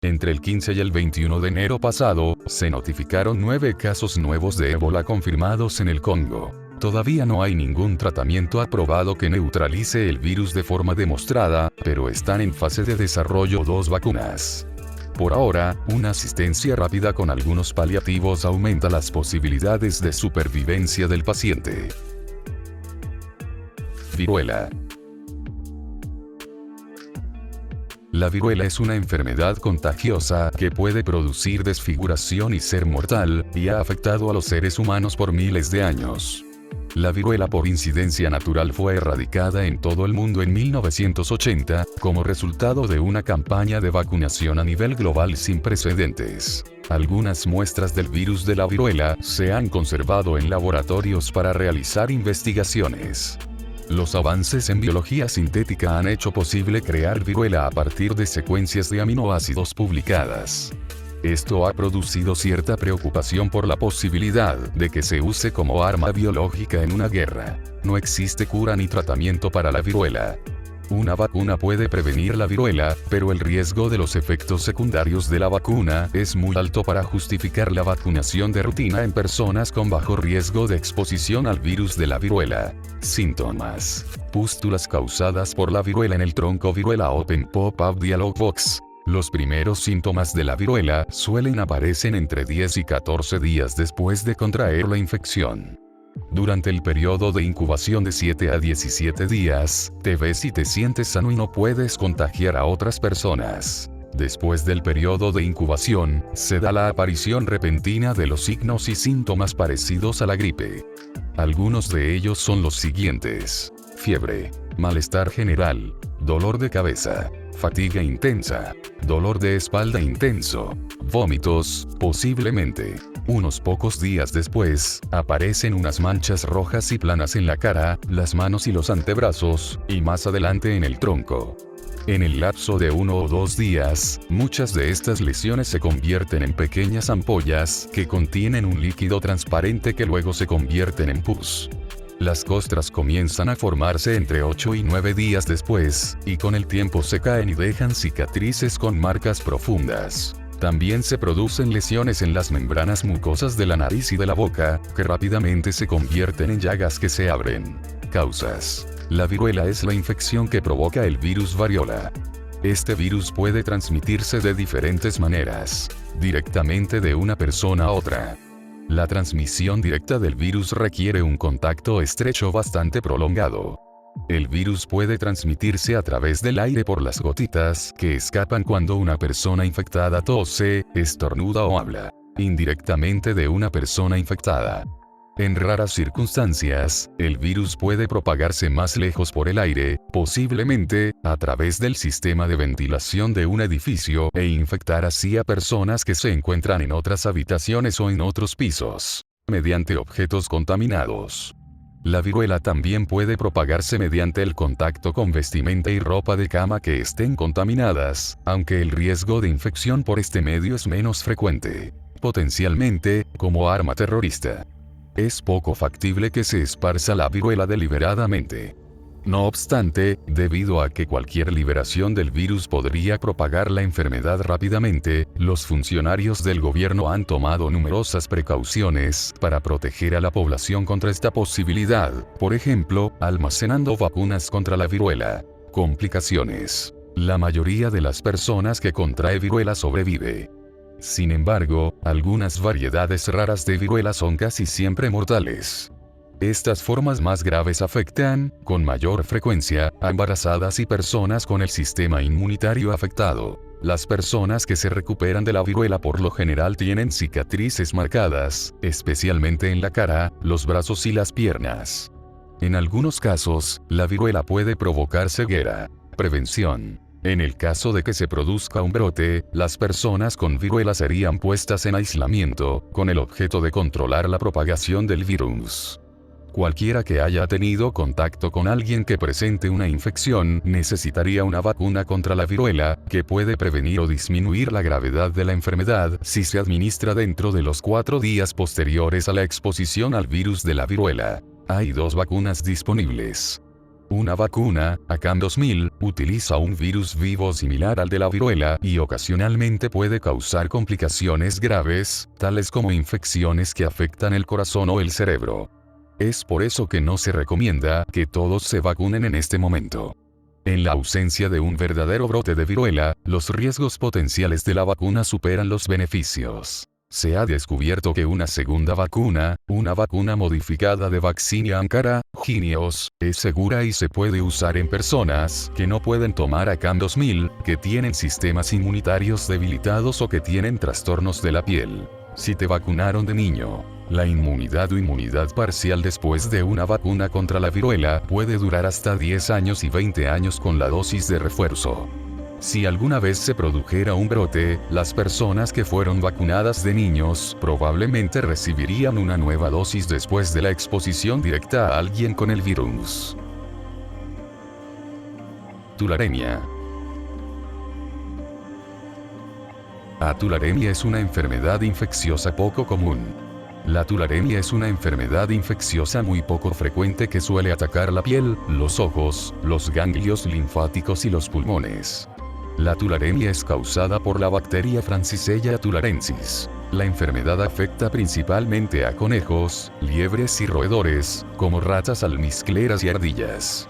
Speaker 1: Entre el 15 y el 21 de enero pasado, se notificaron 9 casos nuevos de ébola confirmados en el Congo. Todavía no hay ningún tratamiento aprobado que neutralice el virus de forma demostrada, pero están en fase de desarrollo 2 vacunas. Por ahora, una asistencia rápida con algunos paliativos aumenta las posibilidades de supervivencia del paciente. Viruela. La viruela es una enfermedad contagiosa que puede producir desfiguración y ser mortal, y ha afectado a los seres humanos por miles de años. La viruela por incidencia natural fue erradicada en todo el mundo en 1980, como resultado de una campaña de vacunación a nivel global sin precedentes. Algunas muestras del virus de la viruela se han conservado en laboratorios para realizar investigaciones. Los avances en biología sintética han hecho posible crear viruela a partir de secuencias de aminoácidos publicadas. Esto ha producido cierta preocupación por la posibilidad de que se use como arma biológica en una guerra. No existe cura ni tratamiento para la viruela. Una vacuna puede prevenir la viruela, pero el riesgo de los efectos secundarios de la vacuna es muy alto para justificar la vacunación de rutina en personas con bajo riesgo de exposición al virus de la viruela. Síntomas: pústulas causadas por la viruela en el tronco. Viruela Open Pop-up Dialog Box. Los primeros síntomas de la viruela suelen aparecer entre 10 y 14 días después de contraer la infección. Durante el periodo de incubación de 7 a 17 días, te ves y te sientes sano y no puedes contagiar a otras personas. Después del periodo de incubación, se da la aparición repentina de los signos y síntomas parecidos a la gripe. Algunos de ellos son los siguientes: fiebre, malestar general, dolor de cabeza, fatiga intensa, dolor de espalda intenso, vómitos, posiblemente. Unos pocos días después, aparecen unas manchas rojas y planas en la cara, las manos y los antebrazos, y más adelante en el tronco. En el lapso de 1 o 2 días, muchas de estas lesiones se convierten en pequeñas ampollas que contienen un líquido transparente que luego se convierten en pus. Las costras comienzan a formarse entre 8 y 9 días después, y con el tiempo se caen y dejan cicatrices con marcas profundas. También se producen lesiones en las membranas mucosas de la nariz y de la boca, que rápidamente se convierten en llagas que se abren. Causas: la viruela es la infección que provoca el virus variola. Este virus puede transmitirse de diferentes maneras, directamente de una persona a otra. La transmisión directa del virus requiere un contacto estrecho bastante prolongado. El virus puede transmitirse a través del aire por las gotitas que escapan cuando una persona infectada tose, estornuda o habla. Indirectamente de una persona infectada. En raras circunstancias, el virus puede propagarse más lejos por el aire, posiblemente, a través del sistema de ventilación de un edificio, e infectar así a personas que se encuentran en otras habitaciones o en otros pisos, mediante objetos contaminados. La viruela también puede propagarse mediante el contacto con vestimenta y ropa de cama que estén contaminadas, aunque el riesgo de infección por este medio es menos frecuente. Potencialmente, como arma terrorista. Es poco factible que se esparza la viruela deliberadamente. No obstante, debido a que cualquier liberación del virus podría propagar la enfermedad rápidamente, los funcionarios del gobierno han tomado numerosas precauciones para proteger a la población contra esta posibilidad, por ejemplo, almacenando vacunas contra la viruela. Complicaciones. La mayoría de las personas que contrae viruela sobrevive. Sin embargo, algunas variedades raras de viruela son casi siempre mortales. Estas formas más graves afectan, con mayor frecuencia, a embarazadas y personas con el sistema inmunitario afectado. Las personas que se recuperan de la viruela por lo general tienen cicatrices marcadas, especialmente en la cara, los brazos y las piernas. En algunos casos, la viruela puede provocar ceguera. Prevención. En el caso de que se produzca un brote, las personas con viruela serían puestas en aislamiento, con el objeto de controlar la propagación del virus. Cualquiera que haya tenido contacto con alguien que presente una infección necesitaría una vacuna contra la viruela, que puede prevenir o disminuir la gravedad de la enfermedad si se administra dentro de los 4 días posteriores a la exposición al virus de la viruela. Hay 2 vacunas disponibles. Una vacuna, ACAM2000, utiliza un virus vivo similar al de la viruela y ocasionalmente puede causar complicaciones graves, tales como infecciones que afectan el corazón o el cerebro. Es por eso que no se recomienda que todos se vacunen en este momento. En la ausencia de un verdadero brote de viruela, los riesgos potenciales de la vacuna superan los beneficios. Se ha descubierto que una segunda vacuna, una vacuna modificada de Vaccinia Ankara, Jynneos, es segura y se puede usar en personas que no pueden tomar ACAM2000, que tienen sistemas inmunitarios debilitados o que tienen trastornos de la piel. Si te vacunaron de niño, la inmunidad o inmunidad parcial después de una vacuna contra la viruela puede durar hasta 10 años y 20 años con la dosis de refuerzo. Si alguna vez se produjera un brote, las personas que fueron vacunadas de niños probablemente recibirían una nueva dosis después de la exposición directa a alguien con el virus. Tularemia. La tularemia es una enfermedad infecciosa poco común. La tularemia es una enfermedad infecciosa muy poco frecuente que suele atacar la piel, los ojos, los ganglios linfáticos y los pulmones. La tularemia es causada por la bacteria Francisella tularensis. La enfermedad afecta principalmente a conejos, liebres y roedores, como ratas almizcleras y ardillas.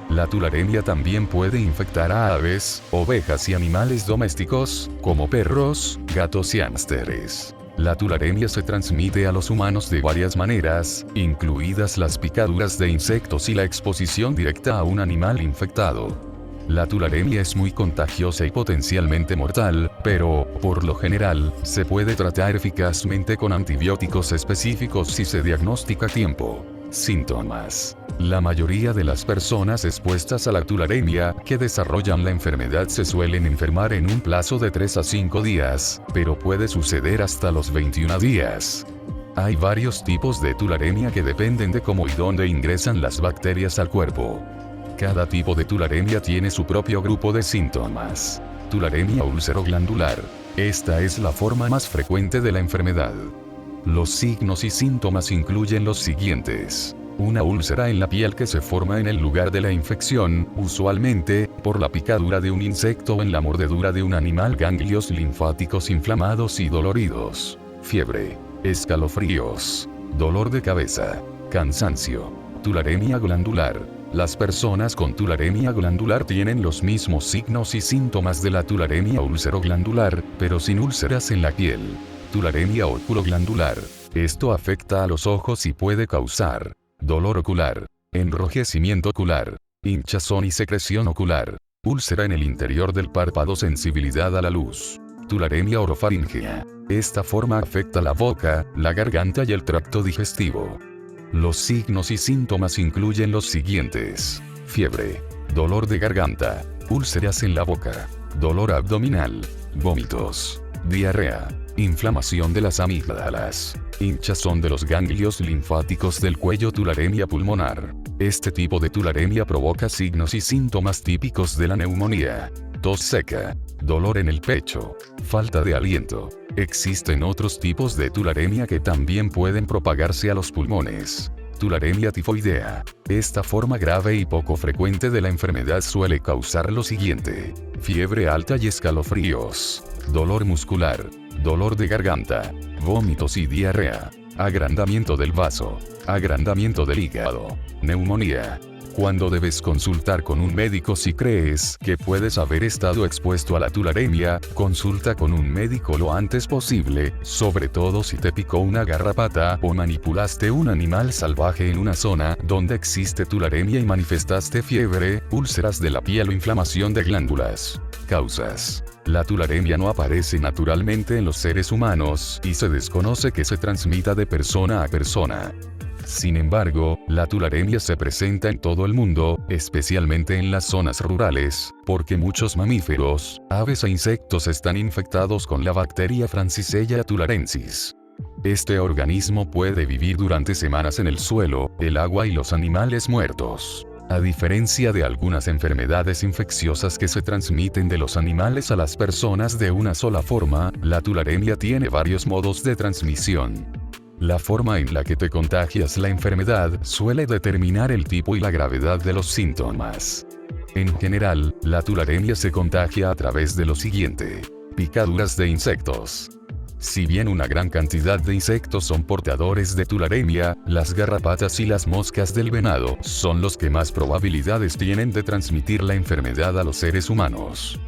Speaker 1: La tularemia también puede infectar a aves, ovejas y animales domésticos, como perros, gatos y hámsteres. La tularemia se transmite a los humanos de varias maneras, incluidas las picaduras de insectos y la exposición directa a un animal infectado. La tularemia es muy contagiosa y potencialmente mortal, pero, por lo general, se puede tratar eficazmente con antibióticos específicos si se diagnostica a tiempo. Síntomas. La mayoría de las personas expuestas a la tularemia que desarrollan la enfermedad se suelen enfermar en un plazo de 3 a 5 días, pero puede suceder hasta los 21 días. Hay varios tipos de tularemia que dependen de cómo y dónde ingresan las bacterias al cuerpo. Cada tipo de tularemia tiene su propio grupo de síntomas. Tularemia úlcero-glandular. Esta es la forma más frecuente de la enfermedad. Los signos y síntomas incluyen los siguientes. Una úlcera en la piel que se forma en el lugar de la infección, usualmente, por la picadura de un insecto o en la mordedura de un animal. Ganglios linfáticos inflamados y doloridos. Fiebre. Escalofríos. Dolor de cabeza. Cansancio. Tularemia glandular. Las personas con tularemia glandular tienen los mismos signos y síntomas de la tularemia úlcero-glandular, pero sin úlceras en la piel. Tularemia oculoglandular. Esto afecta a los ojos y puede causar dolor ocular, enrojecimiento ocular, hinchazón y secreción ocular, úlcera en el interior del párpado, sensibilidad a la luz. Tularemia orofaríngea. Esta forma afecta la boca, la garganta y el tracto digestivo. Los signos y síntomas incluyen los siguientes: fiebre, dolor de garganta, úlceras en la boca, dolor abdominal, vómitos, diarrea, inflamación de las amígdalas, hinchazón de los ganglios linfáticos del cuello, tularemia pulmonar. Este tipo de tularemia provoca signos y síntomas típicos de la neumonía: tos seca, dolor en el pecho, falta de aliento. Existen otros tipos de tularemia que también pueden propagarse a los pulmones. Tularemia tifoidea. Esta forma grave y poco frecuente de la enfermedad suele causar lo siguiente: fiebre alta y escalofríos, dolor muscular, dolor de garganta, vómitos y diarrea, agrandamiento del vaso, agrandamiento del hígado, neumonía. ¿Cuándo debes consultar con un médico? Si crees que puedes haber estado expuesto a la tularemia, consulta con un médico lo antes posible, sobre todo si te picó una garrapata o manipulaste un animal salvaje en una zona donde existe tularemia y manifestaste fiebre, úlceras de la piel o inflamación de glándulas. Causas. La tularemia no aparece naturalmente en los seres humanos y se desconoce que se transmita de persona a persona. Sin embargo, la tularemia se presenta en todo el mundo, especialmente en las zonas rurales, porque muchos mamíferos, aves e insectos están infectados con la bacteria Francisella tularensis. Este organismo puede vivir durante semanas en el suelo, el agua y los animales muertos. A diferencia de algunas enfermedades infecciosas que se transmiten de los animales a las personas de una sola forma, la tularemia tiene varios modos de transmisión. La forma en la que te contagias la enfermedad suele determinar el tipo y la gravedad de los síntomas. En general, la tularemia se contagia a través de lo siguiente: picaduras de insectos. Si bien una gran cantidad de insectos son portadores de tularemia, las garrapatas y las moscas del venado son los que más probabilidades tienen de transmitir la enfermedad a los seres humanos.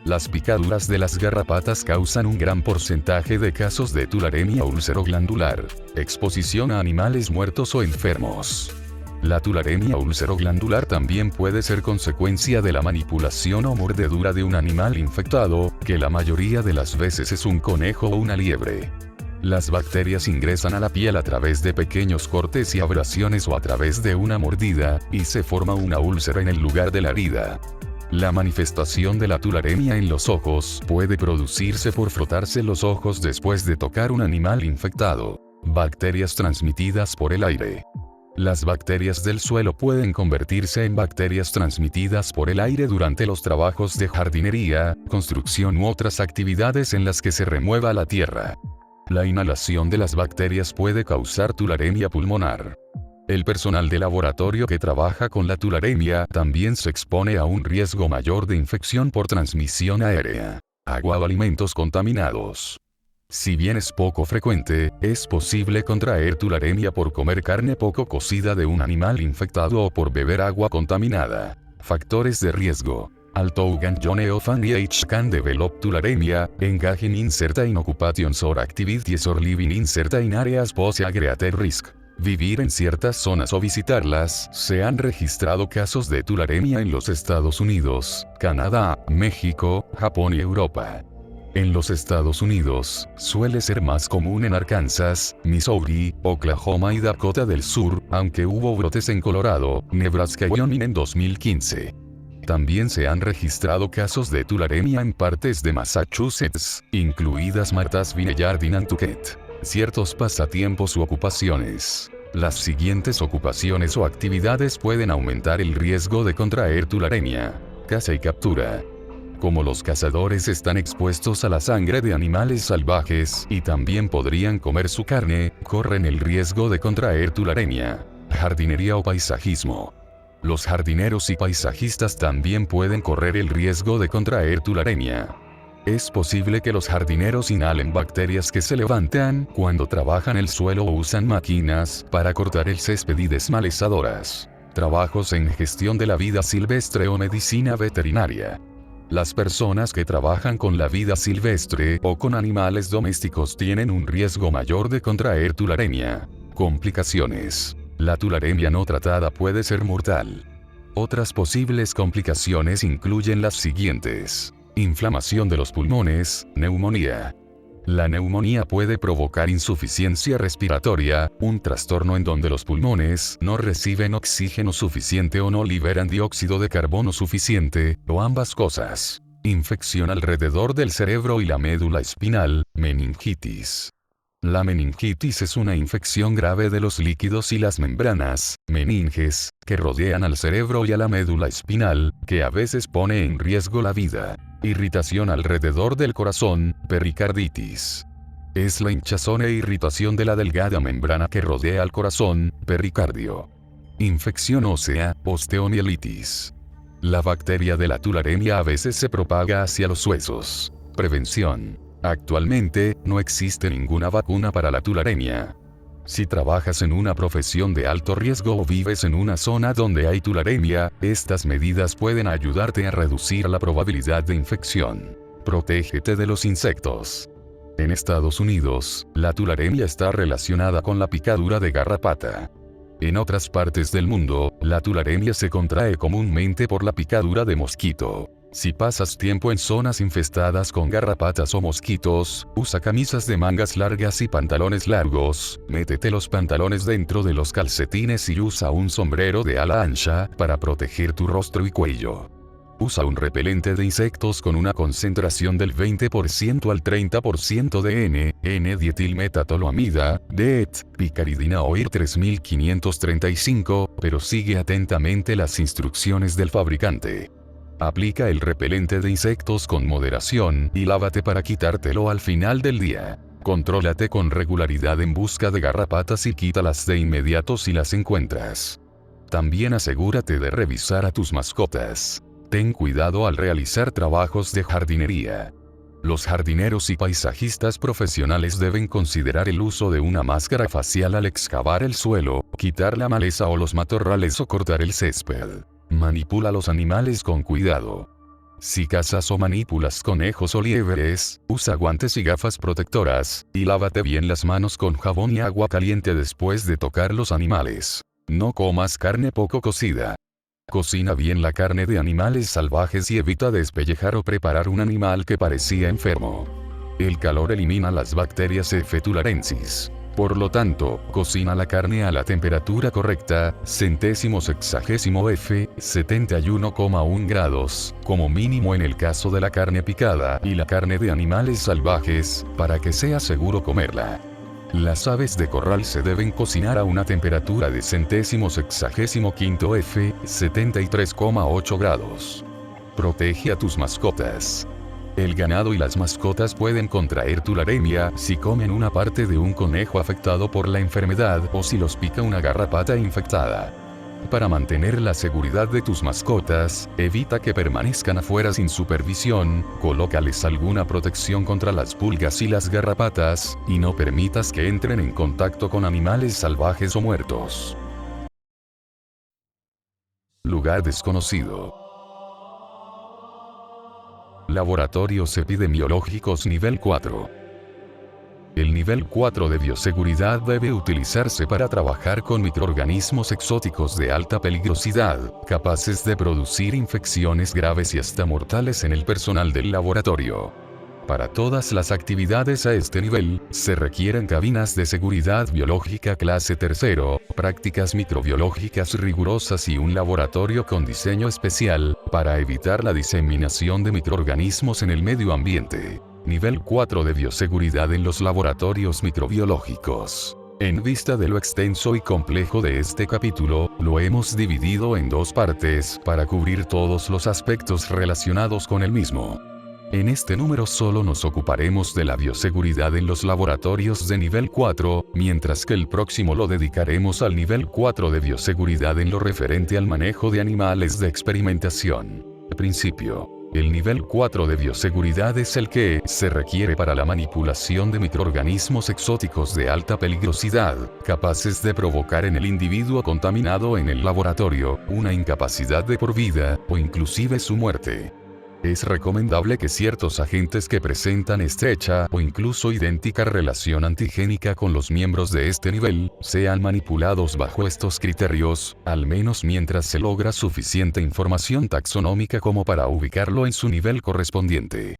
Speaker 1: Las picaduras de las garrapatas causan un gran porcentaje de casos de tularemia úlcero-glandular, exposición a animales muertos o enfermos. La tularemia úlcero-glandular también puede ser consecuencia de la manipulación o mordedura de un animal infectado, que la mayoría de las veces es un conejo o una liebre. Las bacterias ingresan a la piel a través de pequeños cortes y abrasiones o a través de una mordida, y se forma una úlcera en el lugar de la herida. La manifestación de la tularemia en los ojos puede producirse por frotarse los ojos después de tocar un animal infectado. Bacterias transmitidas por el aire. Las bacterias del suelo pueden convertirse en bacterias transmitidas por el aire durante los trabajos de jardinería, construcción u otras actividades en las que se remueva la tierra. La inhalación de las bacterias puede causar tularemia pulmonar. El personal de laboratorio que trabaja con la tularemia también se expone a un riesgo mayor de infección por transmisión aérea, agua o alimentos contaminados. Si bien es poco frecuente, es posible contraer tularemia por comer carne poco cocida de un animal infectado o por beber agua contaminada. Factores de riesgo. Although young age can develop tularemia, engaging in certain occupations or activities or living in certain areas pose a greater risk. Vivir en ciertas zonas o visitarlas. Se han registrado casos de tularemia en los Estados Unidos, Canadá, México, Japón y Europa. En los Estados Unidos, suele ser más común en Arkansas, Missouri, Oklahoma y Dakota del Sur, aunque hubo brotes en Colorado, Nebraska y Wyoming en 2015. También se han registrado casos de tularemia en partes de Massachusetts, incluidas Martha's Vineyard y Nantucket. Ciertos pasatiempos u ocupaciones. Las siguientes ocupaciones o actividades pueden aumentar el riesgo de contraer tularemia. Caza y captura. Como los cazadores están expuestos a la sangre de animales salvajes y también podrían comer su carne, corren el riesgo de contraer tularemia. Jardinería o paisajismo. Los jardineros y paisajistas también pueden correr el riesgo de contraer tularemia. Es posible que los jardineros inhalen bacterias que se levantan cuando trabajan el suelo o usan máquinas para cortar el césped y desmalezadoras. Trabajos en gestión de la vida silvestre o medicina veterinaria. Las personas que trabajan con la vida silvestre o con animales domésticos tienen un riesgo mayor de contraer tularemia. Complicaciones. La tularemia no tratada puede ser mortal. Otras posibles complicaciones incluyen las siguientes: inflamación de los pulmones, neumonía. La neumonía puede provocar insuficiencia respiratoria, un trastorno en donde los pulmones no reciben oxígeno suficiente o no liberan dióxido de carbono suficiente, o ambas cosas. Infección alrededor del cerebro y la médula espinal, meningitis. La meningitis es una infección grave de los líquidos y las membranas, meninges, que rodean al cerebro y a la médula espinal, que a veces pone en riesgo la vida. Irritación alrededor del corazón, pericarditis. Es la hinchazón e irritación de la delgada membrana que rodea al corazón, pericardio. Infección ósea, osteomielitis. La bacteria de la tularemia a veces se propaga hacia los huesos. Prevención. Actualmente, no existe ninguna vacuna para la tularemia. Si trabajas en una profesión de alto riesgo o vives en una zona donde hay tularemia, estas medidas pueden ayudarte a reducir la probabilidad de infección. Protégete de los insectos. En Estados Unidos, la tularemia está relacionada con la picadura de garrapata. En otras partes del mundo, la tularemia se contrae comúnmente por la picadura de mosquito. Si pasas tiempo en zonas infestadas con garrapatas o mosquitos, usa camisas de mangas largas y pantalones largos, métete los pantalones dentro de los calcetines y usa un sombrero de ala ancha para proteger tu rostro y cuello. Usa un repelente de insectos con una concentración del 20% al 30% de N-dietilmetatoloamida, DEET, picaridina o IR 3535, pero sigue atentamente las instrucciones del fabricante. Aplica el repelente de insectos con moderación y lávate para quitártelo al final del día. Contrólate con regularidad en busca de garrapatas y quítalas de inmediato si las encuentras. También asegúrate de revisar a tus mascotas. Ten cuidado al realizar trabajos de jardinería. Los jardineros y paisajistas profesionales deben considerar el uso de una máscara facial al excavar el suelo, quitar la maleza o los matorrales o cortar el césped. Manipula los animales con cuidado. Si cazas o manipulas conejos o liebres, usa guantes y gafas protectoras, y lávate bien las manos con jabón y agua caliente después de tocar los animales. No comas carne poco cocida. Cocina bien la carne de animales salvajes y evita despellejar o preparar un animal que parecía enfermo. El calor elimina las bacterias F. tularensis. Por lo tanto, cocina la carne a la temperatura correcta, centésimo sexagésimo F, 71,1 grados, como mínimo en el caso de la carne picada y la carne de animales salvajes, para que sea seguro comerla. Las aves de corral se deben cocinar a una temperatura de centésimo sexagésimo quinto F, 73,8 grados. Protege a tus mascotas. El ganado y las mascotas pueden contraer tularemia si comen una parte de un conejo afectado por la enfermedad o si los pica una garrapata infectada. Para mantener la seguridad de tus mascotas, evita que permanezcan afuera sin supervisión, colócales alguna protección contra las pulgas y las garrapatas, y no permitas que entren en contacto con animales salvajes o muertos. Lugar desconocido. Laboratorios epidemiológicos nivel 4. El nivel 4 de bioseguridad debe utilizarse para trabajar con microorganismos exóticos de alta peligrosidad, capaces de producir infecciones graves y hasta mortales en el personal del laboratorio. Para todas las actividades a este nivel, se requieren cabinas de seguridad biológica clase 3, prácticas microbiológicas rigurosas y un laboratorio con diseño especial, para evitar la diseminación de microorganismos en el medio ambiente. Nivel 4 de bioseguridad en los laboratorios microbiológicos. En vista de lo extenso y complejo de este capítulo, lo hemos dividido en dos partes para cubrir todos los aspectos relacionados con el mismo. En este número solo nos ocuparemos de la bioseguridad en los laboratorios de nivel 4, mientras que el próximo lo dedicaremos al nivel 4 de bioseguridad en lo referente al manejo de animales de experimentación. Principio. El nivel 4 de bioseguridad es el que se requiere para la manipulación de microorganismos exóticos de alta peligrosidad, capaces de provocar en el individuo contaminado en el laboratorio una incapacidad de por vida, o inclusive su muerte. Es recomendable que ciertos agentes que presentan estrecha o incluso idéntica relación antigénica con los miembros de este nivel, sean manipulados bajo estos criterios, al menos mientras se logra suficiente información taxonómica como para ubicarlo en su nivel correspondiente.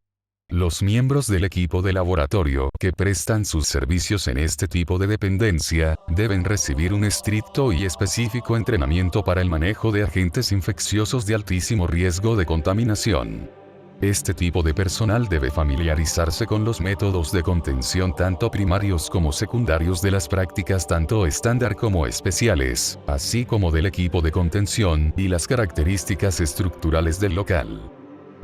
Speaker 1: Los miembros del equipo de laboratorio que prestan sus servicios en este tipo de dependencia, deben recibir un estricto y específico entrenamiento para el manejo de agentes infecciosos de altísimo riesgo de contaminación. Este tipo de personal debe familiarizarse con los métodos de contención tanto primarios como secundarios de las prácticas tanto estándar como especiales, así como del equipo de contención y las características estructurales del local.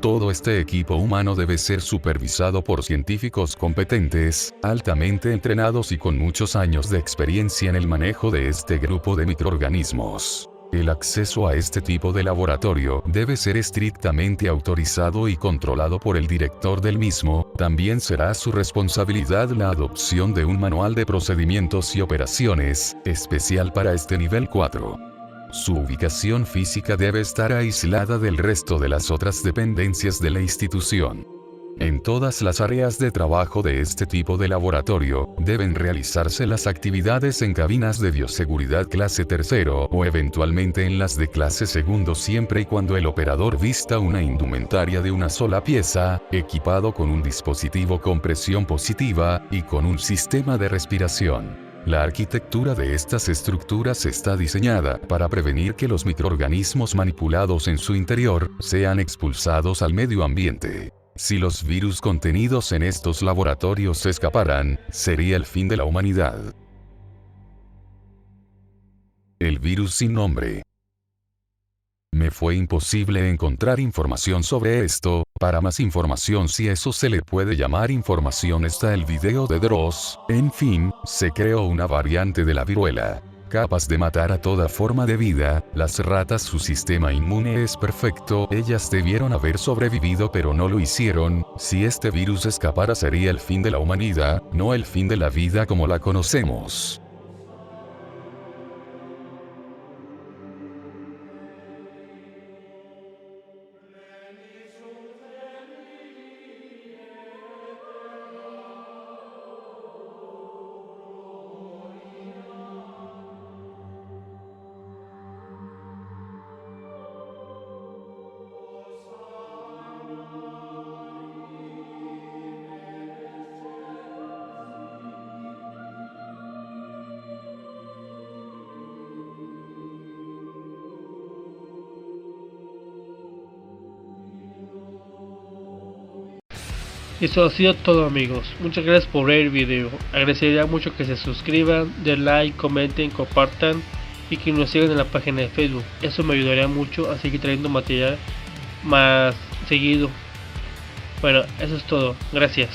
Speaker 1: Todo este equipo humano debe ser supervisado por científicos competentes, altamente entrenados y con muchos años de experiencia en el manejo de este grupo de microorganismos. El acceso a este tipo de laboratorio debe ser estrictamente autorizado y controlado por el director del mismo. También será su responsabilidad la adopción de un manual de procedimientos y operaciones, especial para este nivel 4. Su ubicación física debe estar aislada del resto de las otras dependencias de la institución. En todas las áreas de trabajo de este tipo de laboratorio, deben realizarse las actividades en cabinas de bioseguridad clase 3 o eventualmente en las de clase 2 siempre y cuando el operador vista una indumentaria de una sola pieza, equipado con un dispositivo con presión positiva, y con un sistema de respiración. La arquitectura de estas estructuras está diseñada para prevenir que los microorganismos manipulados en su interior sean expulsados al medio ambiente. Si los virus contenidos en estos laboratorios escaparan, sería el fin de la humanidad. El virus sin nombre. Me fue imposible encontrar información sobre esto. Para más información, si eso se le puede llamar información, está el video de Dross. En fin, se creó una variante de la viruela capaz de matar a toda forma de vida. Las ratas, su sistema inmune es perfecto, ellas debieron haber sobrevivido pero no lo hicieron. Si este virus escapara sería el fin de la humanidad, no el fin de la vida como la conocemos.
Speaker 2: Esto ha sido todo, amigos. Muchas gracias por ver el video. Agradecería mucho que se suscriban, den like, comenten, compartan y que nos sigan en la página de Facebook. Eso me ayudaría mucho a seguir trayendo material más seguido. Bueno, eso es todo. Gracias.